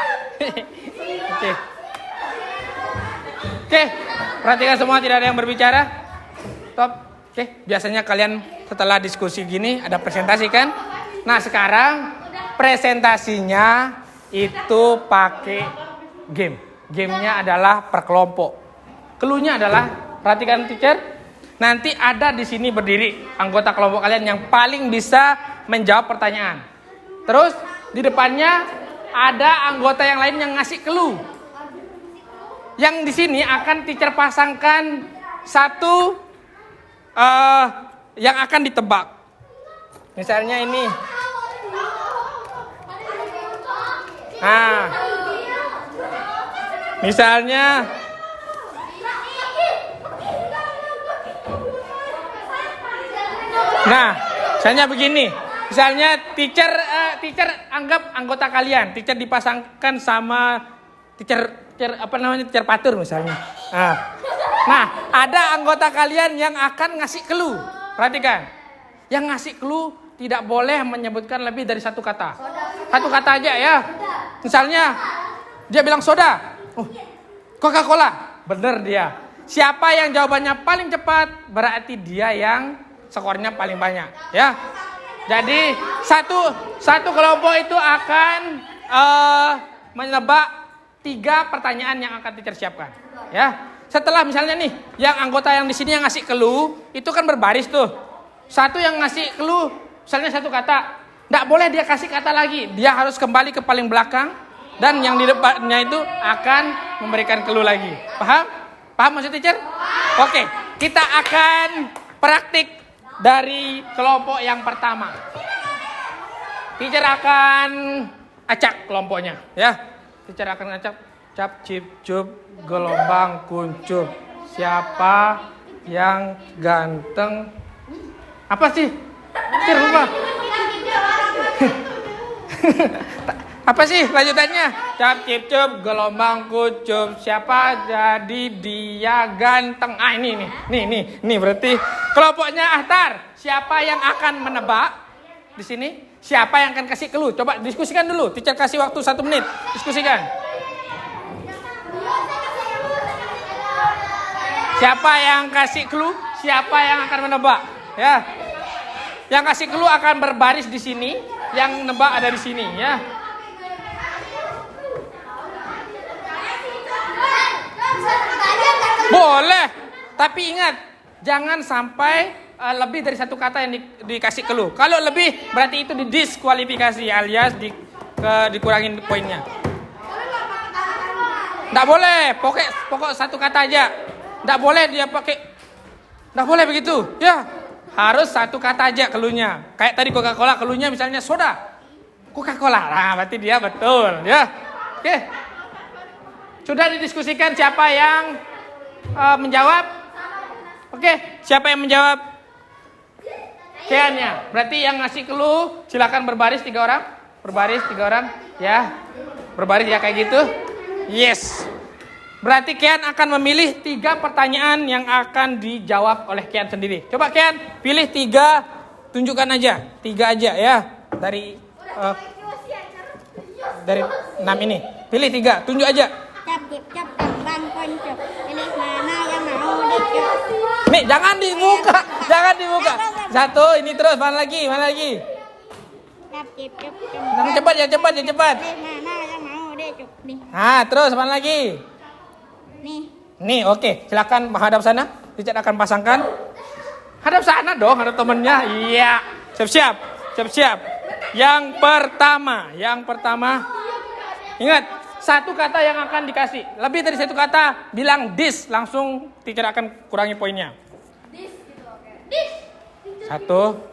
S1: Oke. Perhatikan semua, tidak ada yang berbicara. Top. Oke, biasanya kalian setelah diskusi gini ada presentasi kan? Nah, sekarang presentasinya itu pakai game. Gamenya adalah per kelompok. Cluenya adalah, perhatikan teacher, nanti ada di sini berdiri anggota kelompok kalian yang paling bisa menjawab pertanyaan. Terus di depannya ada anggota yang lain yang ngasih clue. Yang di sini akan teacher pasangkan satu yang akan ditebak. Misalnya ini. Nah. Misalnya misalnya begini. Misalnya teacher anggap anggota kalian, teacher dipasangkan sama teacher Patur misalnya. Nah, ada anggota kalian yang akan ngasih clue. Perhatikan. Yang ngasih clue tidak boleh menyebutkan lebih dari satu kata. Satu kata aja ya. Misalnya dia bilang soda. Coca-Cola. Bener dia. Siapa yang jawabannya paling cepat berarti dia yang skornya paling banyak, ya. Jadi satu kelompok itu akan menebak 3 pertanyaan yang akan teacher siapkan, ya. Setelah misalnya nih, yang anggota yang di sini yang ngasih clue, itu kan berbaris tuh. Satu yang ngasih clue, misalnya satu kata, nggak boleh dia kasih kata lagi, dia harus kembali ke paling belakang, dan yang di depannya itu akan memberikan clue lagi. Paham? Paham maksud teacher? Oke, kita akan praktik dari kelompok yang pertama. Teacher akan acak kelompoknya, ya. Teacher akan acak. Cap, cip, cup, gelombang, kuncup. Siapa yang ganteng? Apa sih? Teacher lupa. Apa sih lanjutannya? Cap, cip, cup, gelombang, kuncup. Siapa jadi dia ganteng? Ah, ini berarti kelompoknya Ahtar. Siapa yang akan menebak di sini? Siapa yang akan kasih clue? Coba diskusikan dulu. Teacher kasih waktu 1 menit. Diskusikan. Siapa yang kasih clue? Siapa yang akan menebak? Ya. Yang kasih clue akan berbaris di sini, yang nebak ada di sini, ya. Boleh, tapi ingat jangan sampai lebih dari satu kata yang dikasih clue. Kalau lebih berarti itu didiskualifikasi alias dikurangin poinnya. Nggak boleh, pokok satu kata aja. Nggak boleh dia pakai, nggak boleh begitu, ya. Harus satu kata aja cluenya. Kayak tadi Coca-Cola, cluenya misalnya soda. Coca-Cola, nah berarti dia betul, ya. Oke. Sudah didiskusikan siapa yang menjawab? Oke, siapa yang menjawab? Keannya. Berarti yang ngasih clue silakan berbaris 3 orang. Berbaris 3 orang, ya. Berbaris ya kayak gitu. Yes. Berarti Kian akan memilih 3 pertanyaan yang akan dijawab oleh Kian sendiri. Coba Kian, pilih 3, tunjukkan aja. 3 aja ya. Dari 6 ini. Pilih 3, tunjuk aja.
S2: Cap kembang koncok. Pilih mana yang mau dicop.
S1: Nih, jangan dibuka. Jangan dibuka. 1, ini terus. Mana lagi?
S2: Cap
S1: Yang cepat, yang cepat.
S2: Pilih mana yang mau dicop. Nih.
S1: Nah, terus mana lagi? Nih, oke. Silakan menghadap sana. Richard akan pasangkan. Hadap sana dong, hadap temennya. Iya. Siap-siap. Yang pertama. Ingat, 1 kata yang akan dikasih. Lebih dari 1 kata, bilang this. Langsung teacher akan kurangi poinnya.
S2: Dis.
S1: 1,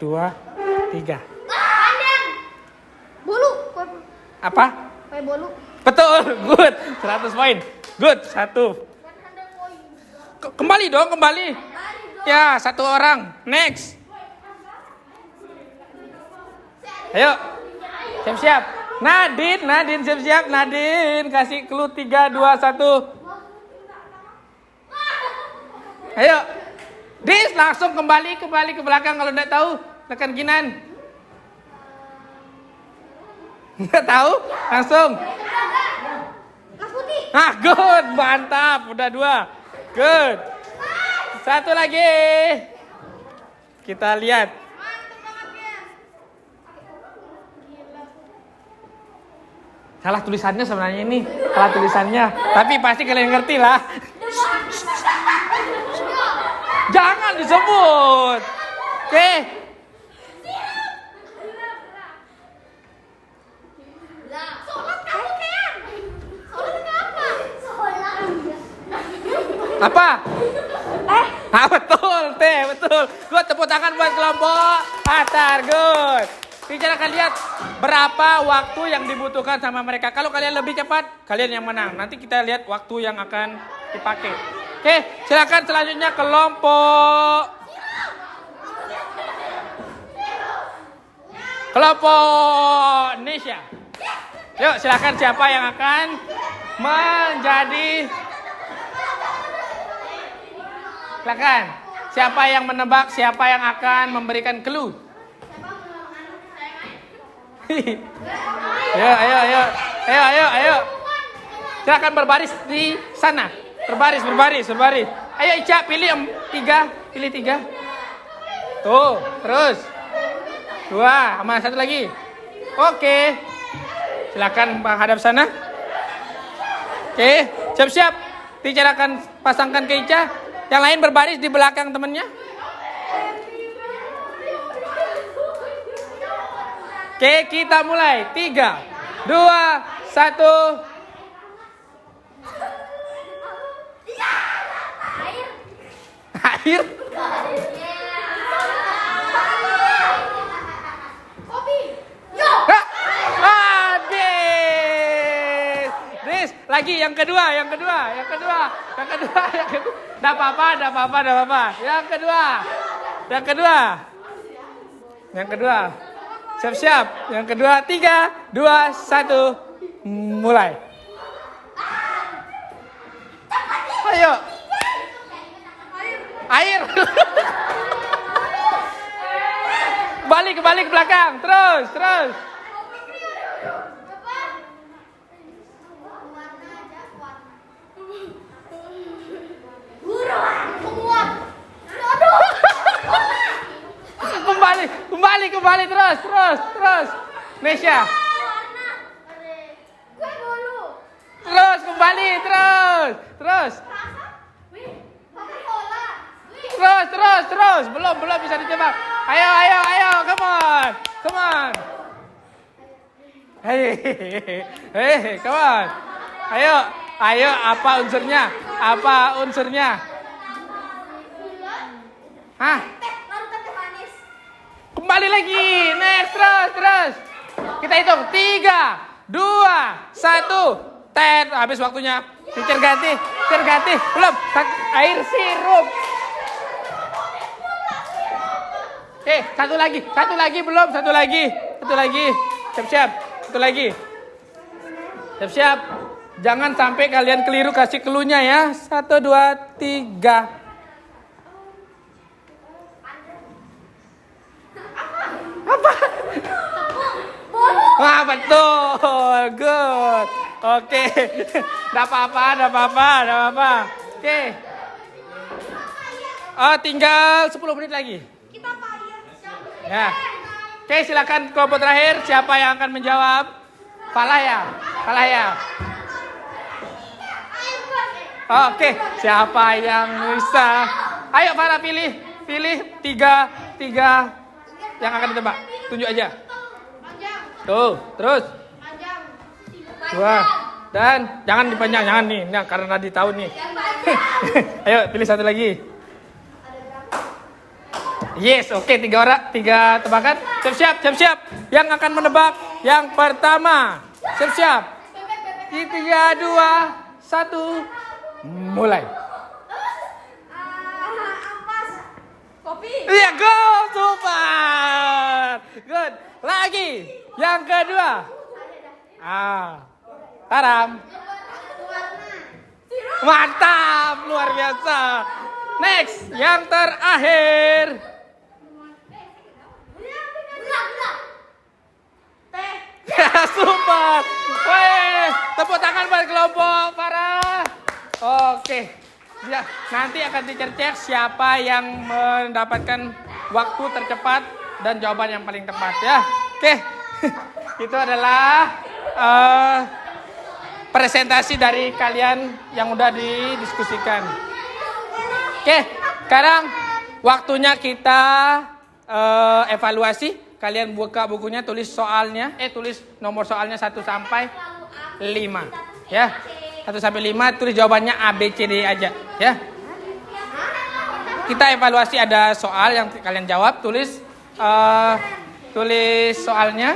S1: 2, 3.
S2: Kandang. Bolu.
S1: Apa?
S2: Kayak bolu.
S1: Betul, good. 100 poin. Good, 1. Kembali. Ya, 1 orang. Next. Ayo. Siap-siap. Nadine siap-siap. Nadine, kasih clue 3, 2, 1. Ayo. Dis, langsung kembali ke belakang kalau enggak tahu. Tekan Kinan. Enggak tahu? Langsung. Ah, good. Mantap. Udah 2. Good. 1 lagi. Kita lihat. Salah tulisannya sebenarnya ini. Salah tulisannya. Tapi pasti kalian ngerti lah. Jangan disebut. Oke. Apa? Ah, betul. Good, tepuk tangan buat kelompok Atar. Good. Teacher akan lihat berapa waktu yang dibutuhkan sama mereka. Kalau kalian lebih cepat, kalian yang menang. Nanti kita lihat waktu yang akan dipakai. Oke, silakan selanjutnya kelompok Indonesia. Yuk, silakan siapa yang akan menjadi. Silakan. Siapa yang menebak, siapa yang akan memberikan clue? Ayo. Silakan berbaris di sana. Berbaris. Ayo Ica, pilih 3. Tuh, terus. 2, sama 1 lagi. Oke. Silakan menghadap sana. Oke, siap-siap. Teacher akan pasangkan ke Ica. Yang lain berbaris di belakang temannya. Oke, kita mulai. 3, 2, 1. Air.
S2: Kopi.
S1: Des, lagi yang kedua. Enggak apa-apa. Yang kedua. Siap-siap. Yang kedua, 3, 2, 1. Mulai. Ayo. Air. Balik ke belakang. Terus. Kembali terus. Nesya. Terus kembali terus. Terus. Belum bisa ditebak. Ayo, come on. Hey, come on. Ayo, apa unsurnya? Hah? Kembali lagi. Next, terus. Kita hitung 3, 2, 1. Tet, habis waktunya. Teacher ganti. Belum. Air sirup. Satu lagi belum. Satu lagi. Siap-siap. Satu lagi. Siap-siap. Jangan sampai kalian keliru kasih clue-nya ya. 1, 2, 3. Apa? Wah, betul. Good. Oke. Enggak apa-apa. Oke. Oh, tinggal 10 menit lagi. Ya. Oke, silakan kelompok terakhir. Siapa yang akan menjawab? Falah ya. Oke, siapa yang bisa? Ayo Farah pilih 3 yang akan ditebak. Tunjuk aja. Tuh, terus. 2. Dan jangan dipanjang, jangan nih. Nah, karena Nadi tahu nih. Ayo pilih satu lagi. Yes, oke, 3 tebakan. Siap. Yang akan menebak yang pertama. Siap. 3, 2, 1. Mulai. Iya, go, super. Good. Lagi. Yang kedua. Taram. Mantap, luar biasa. Next, yang terakhir. Super. Weh, tepuk tangan buat kelompok Farah. Oke. Ya, nanti akan dicek siapa yang mendapatkan waktu tercepat dan jawaban yang paling tepat ya. Oke. Itu adalah presentasi dari kalian yang udah didiskusikan. Oke, sekarang waktunya kita evaluasi. Kalian buka bukunya, tulis soalnya, tulis nomor soalnya 1 sampai 5. Ya. 1 sampai 5 tulis jawabannya A, B, C, D aja, ya. Kita evaluasi, ada soal yang kalian jawab, tulis soalnya.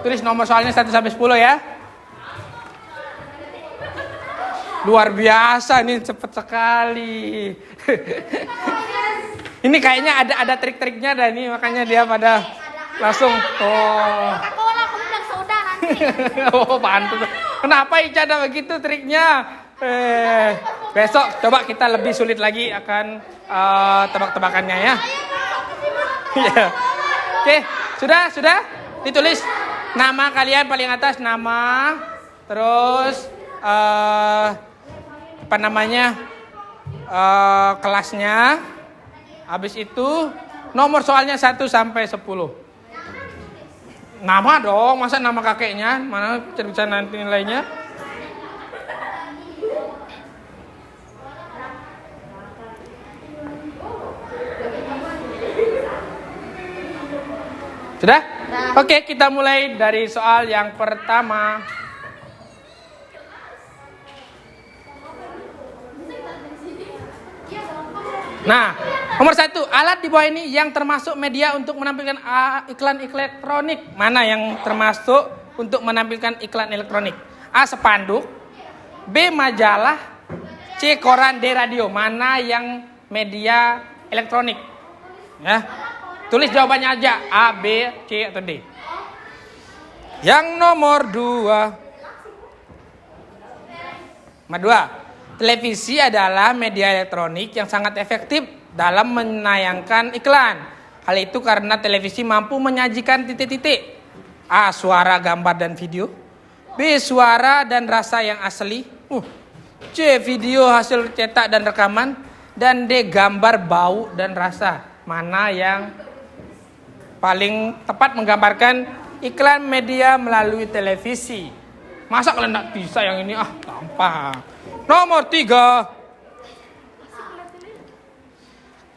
S1: Tulis nomor soalnya 1 sampai 10 ya. Luar biasa, ini cepet sekali. Ini kayaknya ada trik-triknya dah nih, makanya dia pada langsung.
S2: Coca-Cola, aku bilang soda nanti.
S1: Oh, pantas. Kenapa Ica ada begitu triknya? Besok coba kita lebih sulit lagi akan tebak-tebakannya ya. Iya. Oke, sudah? Ditulis nama kalian paling atas, nama, terus apa namanya? Kelasnya. Habis itu nomor soalnya 1 sampai 10. Nama dong, masa nama kakeknya? Mana bisa nanti nilainya? Sudah? Oke, kita mulai dari soal yang pertama. Nah, nomor 1, alat di bawah ini yang termasuk media untuk menampilkan iklan elektronik. Mana yang termasuk untuk menampilkan iklan elektronik? A, spanduk. B, majalah. C, koran. D, radio. Mana yang media elektronik? Ya. Tulis jawabannya aja. A, B, C, atau D. Yang nomor 2. Nomor 2. Televisi adalah media elektronik yang sangat efektif dalam menayangkan iklan. Hal itu karena televisi mampu menyajikan titik-titik. A, suara, gambar, dan video. B, suara dan rasa yang asli. C, video hasil cetak dan rekaman. Dan D, gambar, bau, dan rasa. Mana yang paling tepat menggambarkan iklan media melalui televisi? Masa kalian tidak bisa yang ini? Gampang. Nomor 3.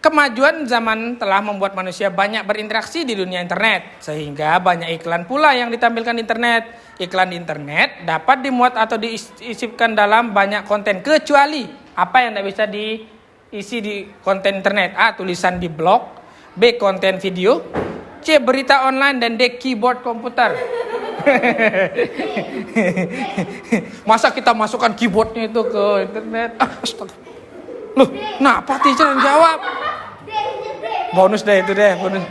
S1: Kemajuan zaman telah membuat manusia banyak berinteraksi di dunia internet. Sehingga banyak iklan pula yang ditampilkan di internet. Iklan di internet dapat dimuat atau diisipkan dalam banyak konten. Kecuali apa yang tidak bisa diisi di konten internet. A, tulisan di blog. B, konten video. C, berita online. Dan D, keyboard komputer. Masa kita masukkan keyboardnya itu ke internet? Loh, kenapa teacher yang jawab? Bonus deh itu deh, bonus.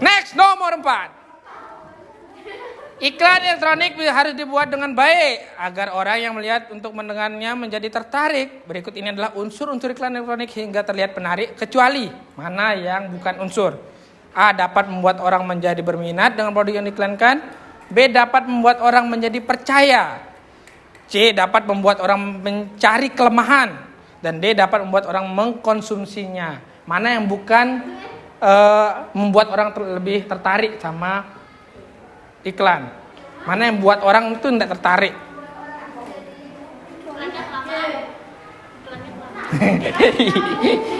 S1: Next, nomor 4. Iklan elektronik harus dibuat dengan baik agar orang yang melihat untuk mendengarnya menjadi tertarik. Berikut ini adalah unsur-unsur iklan elektronik hingga terlihat menarik, kecuali mana yang bukan unsur. A. Dapat membuat orang menjadi berminat dengan produk yang diiklankan. B. Dapat membuat orang menjadi percaya. C. Dapat membuat orang mencari kelemahan. Dan D. Dapat membuat orang mengkonsumsinya. Mana yang bukan membuat orang lebih tertarik sama iklan? Mana yang buat orang itu tidak tertarik?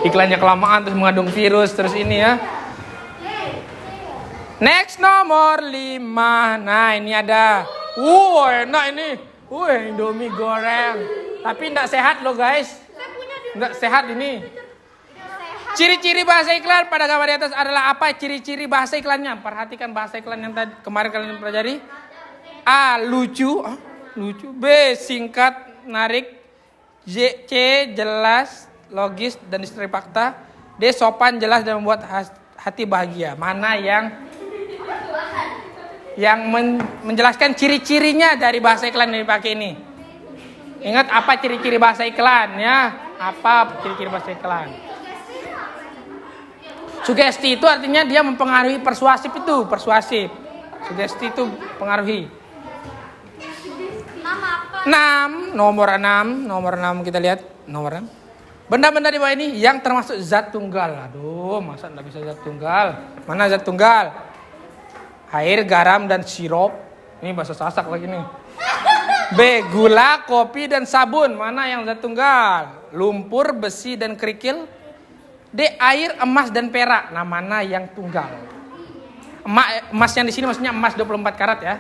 S1: Iklannya kelamaan terus mengandung virus terus ini ya. Next nomor 5. Nah ini ada. Enak ini. Indomie goreng. Tapi tidak sehat loh guys. Tidak sehat ini. Ciri-ciri bahasa iklan pada gambar di atas adalah apa? Ciri-ciri bahasa iklannya. Perhatikan bahasa iklan yang tadi kemarin kalian pelajari. A. Lucu. Lucu. B. Singkat, menarik. C. Jelas, logis, dan istri fakta. D. Sopan, jelas, dan membuat hati bahagia. Mana yang menjelaskan ciri-cirinya dari bahasa iklan yang dipakai ini? Ingat apa ciri-ciri bahasa iklan ya? Apa ciri-ciri bahasa iklan? Sugesti itu artinya dia mempengaruhi, persuasif itu, persuasif. Sugesti itu pengaruhi. 6, nomor 6 kita lihat, nomor 6. Benda-benda di bawah ini yang termasuk zat tunggal. Aduh, masa enggak bisa zat tunggal? Mana zat tunggal? Air, garam, dan sirup. Ini bahasa Sasak lagi nih. B. Gula, kopi, dan sabun. Mana yang zat tunggal? Lumpur, besi, dan kerikil. D. Air, emas, dan perak. Nah, mana yang tunggal? Emas yang di sini maksudnya emas 24 karat ya.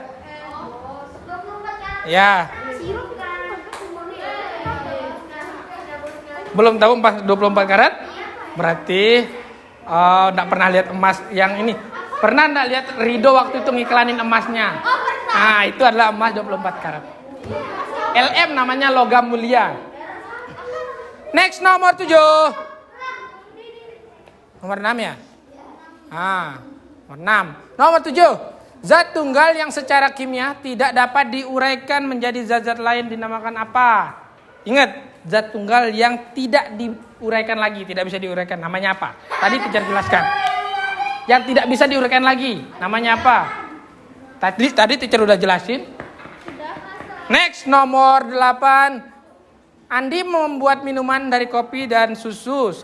S1: Ya. Belum tahu emas 24 karat? Berarti enggak pernah lihat emas yang ini. Pernah enggak lihat Rido waktu itu ngiklanin emasnya? Nah, itu adalah emas 24 karat. LM namanya logam mulia. Next nomor 7. Nomor 6 ya? Nomor 6. Nomor 7. Zat tunggal yang secara kimia tidak dapat diuraikan menjadi zat-zat lain dinamakan apa? Ingat, zat tunggal yang tidak diuraikan lagi, tidak bisa diuraikan, namanya apa? Tadi teacher jelaskan. Yang tidak bisa diuraikan lagi, namanya apa? Tadi teacher udah jelasin. Next, nomor 8. Andi membuat minuman dari kopi dan susu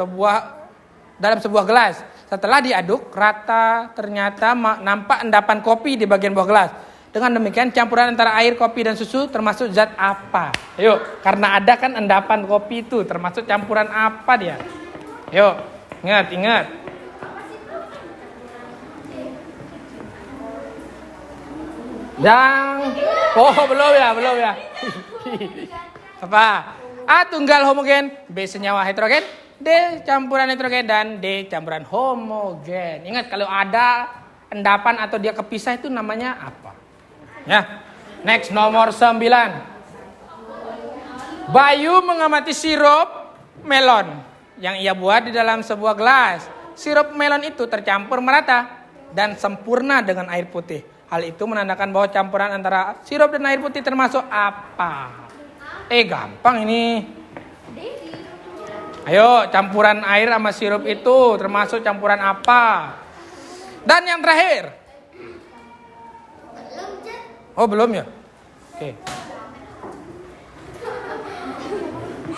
S1: dalam sebuah gelas. Setelah diaduk rata, ternyata nampak endapan kopi di bagian bawah gelas. Dengan demikian campuran antara air, kopi, dan susu termasuk zat apa? Ayo, karena ada kan endapan kopi itu, termasuk campuran apa dia? Ayo, ingat. Belum ya. Apa? A. Tunggal homogen. B. Senyawa heterogen. D. Campuran heterogen. Dan D. Campuran homogen. Ingat, kalau ada endapan atau dia kepisah itu namanya apa? Ya. Next, nomor 9. Bayu mengamati sirup melon yang ia buat di dalam sebuah gelas. Sirup melon itu tercampur merata dan sempurna dengan air putih. Hal itu menandakan bahwa campuran antara sirup dan air putih termasuk apa? Gampang ini. Ayo, campuran air sama sirup itu termasuk campuran apa? Dan yang terakhir. Belum ya? Oke.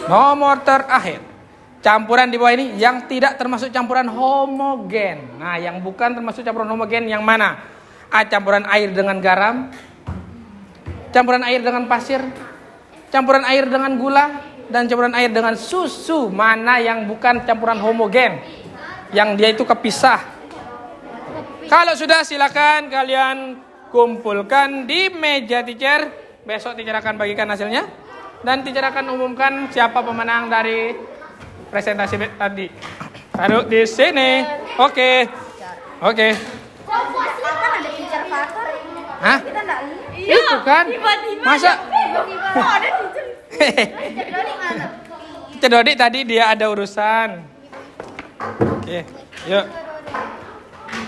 S1: Nomor terakhir. Campuran di bawah ini yang tidak termasuk campuran homogen. Nah, yang bukan termasuk campuran homogen yang mana? A. Campuran air dengan garam. Campuran air dengan pasir. Campuran air dengan gula. Dan campuran air dengan susu. Mana yang bukan campuran homogen? Yang dia itu kepisah. Kalau sudah, silakan kalian kumpulkan di meja teacher. Besok teacher akan bagikan hasilnya. Dan teacher akan umumkan siapa pemenang dari presentasi tadi. Taruh di sini. Oke.
S2: Ada teacher faktor.
S1: Hah?
S2: Kita enggak
S1: Itu kan? Masa?
S2: ada teacher. Teacher Dodi mana?
S1: Teacher Dodi tadi dia ada urusan. Oke, yuk.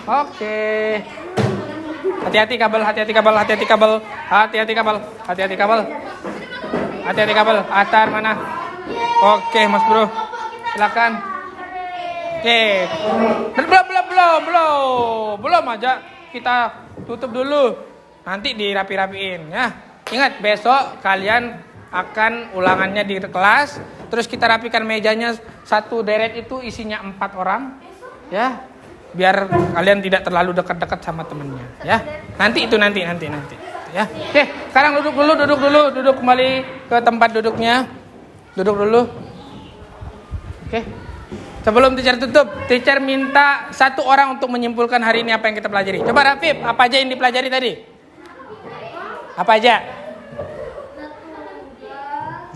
S1: Oke. Hati-hati kabel, hati-hati kabel, hati-hati kabel, hati-hati kabel, hati-hati kabel. Hati-hati kabel, atar mana? Oke, Mas Bro. Silakan. Oke. Belum aja. Kita tutup dulu. Nanti dirapi-rapiin ya. Ingat, besok kalian akan ulangannya di kelas. Terus kita rapikan mejanya, satu deret itu isinya 4 orang. Ya. Biar kalian tidak terlalu dekat-dekat sama temennya, ya. Nanti ya. Oke, sekarang duduk dulu, kembali ke tempat duduknya. Duduk dulu. Oke. Sebelum teacher tutup, teacher minta 1 orang untuk menyimpulkan hari ini apa yang kita pelajari. Coba Rafif, apa aja yang dipelajari tadi? Apa aja?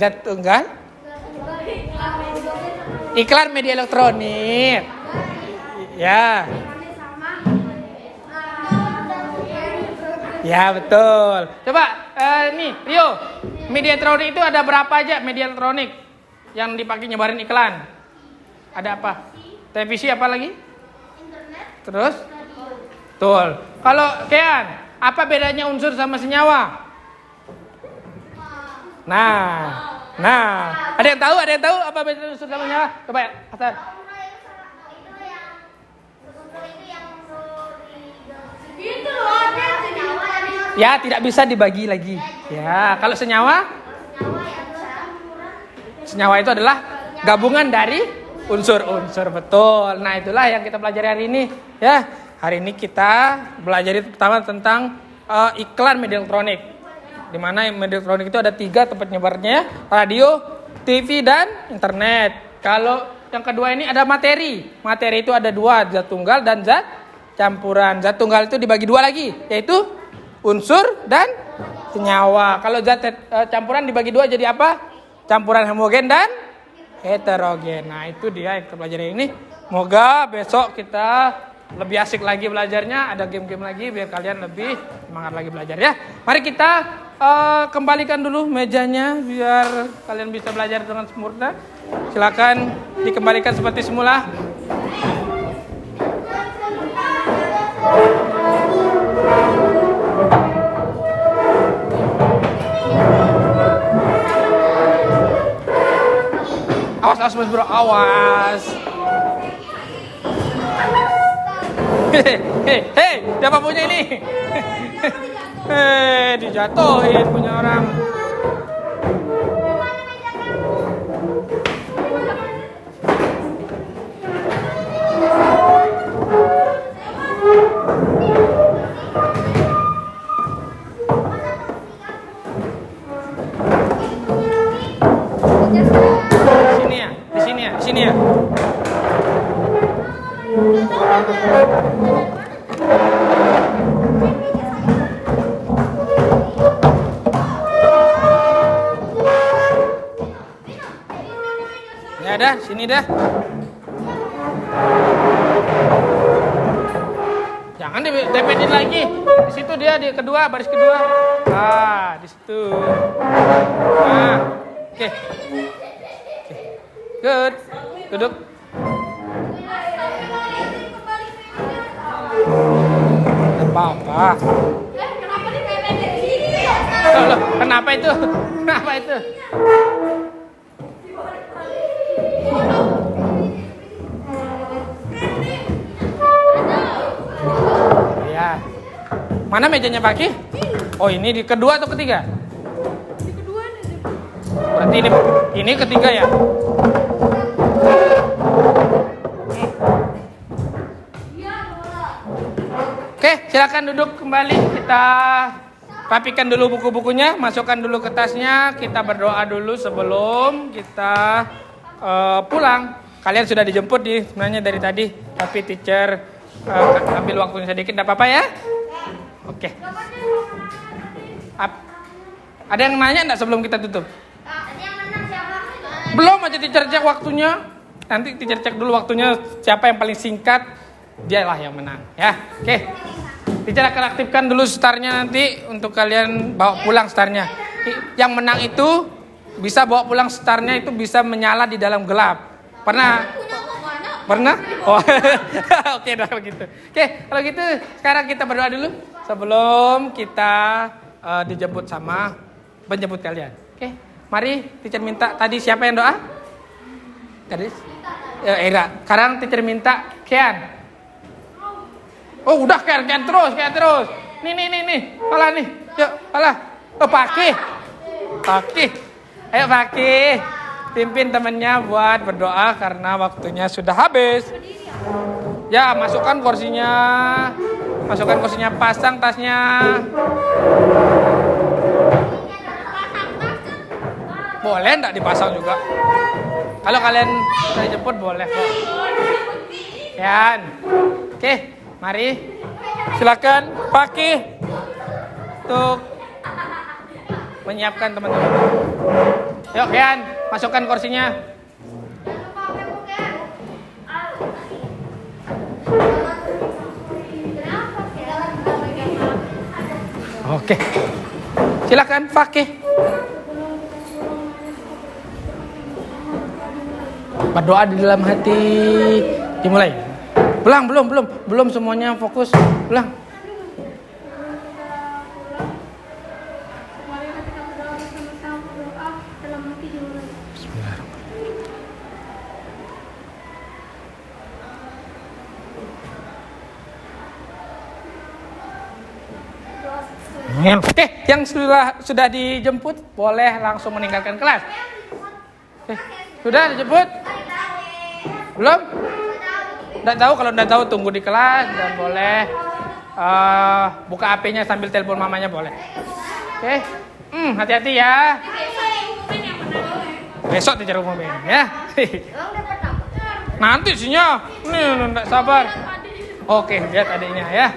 S1: Zat tunggal. Iklan media elektronik. Ya. Ya betul. Coba nih Rio, media elektronik itu ada berapa aja media elektronik yang dipakai nyebarin iklan? Ada apa? Televisi apa lagi? Internet. Terus? Betul. Kalau Kean, apa bedanya unsur sama senyawa? Nah, ada yang tahu apa bedanya unsur sama senyawa? Coba ya, Hasan. Ya, tidak bisa dibagi lagi. Ya, kalau senyawa itu adalah gabungan dari unsur-unsur, betul. Nah, itulah yang kita pelajari hari ini. Ya, hari ini kita belajar pertama tentang iklan media elektronik. Di mana media elektronik itu ada 3 tempat nyebarnya, radio, TV, dan internet. Kalau yang kedua ini ada materi. Materi itu ada 2, zat tunggal dan zat campuran. Zat tunggal itu dibagi 2 lagi, yaitu unsur dan senyawa. Kalau zat campuran dibagi 2 jadi apa? Campuran homogen dan heterogen. Nah, itu dia yang kita pelajari ini. Semoga besok kita lebih asik lagi belajarnya. Ada game-game lagi biar kalian lebih semangat lagi belajar ya. Mari kita kembalikan dulu mejanya biar kalian bisa belajar dengan sempurna. Silakan dikembalikan seperti semula. Awas Mas Bro, awas. Hei, siapa punya ini? Dijatuhin punya orang. Di sini ya. Ya dah, sini dah. Jangan dipencet lagi. Di situ dia di kedua, baris kedua. Di situ. Oke. Good. Duduk. Apa-apa.
S2: Kenapa dipepet di sini?
S1: Loh, kenapa itu? Kenapa itu? Ya. Mana mejanya Pak Ki? Oh, ini di kedua atau ketiga?
S2: Di kedua nih.
S1: Berarti ini ketiga ya? Oke, silakan duduk kembali. Kita rapikan dulu buku-bukunya, masukkan dulu ke tasnya. Kita berdoa dulu sebelum kita pulang. Kalian sudah dijemput sebenarnya dari tadi, tapi teacher ambil waktunya sedikit, tidak apa-apa ya? Oke. Ada yang nanya enggak sebelum kita tutup? Belum aja teacher cek waktunya. Nanti teacher cek dulu waktunya, siapa yang paling singkat, dialah yang menang ya. Oke. Teacher akan aktifkan dulu startnya nanti untuk kalian bawa pulang startnya. Yang menang itu bisa bawa pulang startnya, itu bisa menyala di dalam gelap. Pernah Pernah? Oh. Oke dah kalau gitu. Oke, kalau gitu sekarang kita berdoa dulu sebelum kita dijemput sama penjemput kalian. Oke. Mari teacher minta tadi siapa yang doa? Tadi Era. Sekarang teacher minta Kian. Oh, udah Kian terus. Nih. Alah nih. Yuk, alah. Oh, Pakih. Ayo Pakih. Pimpin temennya buat berdoa karena waktunya sudah habis. Ya, masukkan kursinya. Pasang tasnya. Boleh enggak dipasang juga? Kalau kalian saya jemput boleh kok. Kian. Oke, mari. Silakan Pakih untuk menyiapkan teman-teman. Yuk Kian, masukkan kursinya. Oke. Silakan Pakih. Berdoa di dalam hati. Dimulai. Belum semuanya fokus. Ulang. Oke, yang sudah dijemput boleh langsung meninggalkan kelas. Sudah dijemput? Belum? Nggak tahu, kalau nggak tahu tunggu di kelas dan boleh buka HP-nya sambil telepon mamanya boleh. Oke, hati-hati ya. Besok teacher umumin ya. Nanti sinya, nih nggak sabar. Oke, lihat adiknya ya.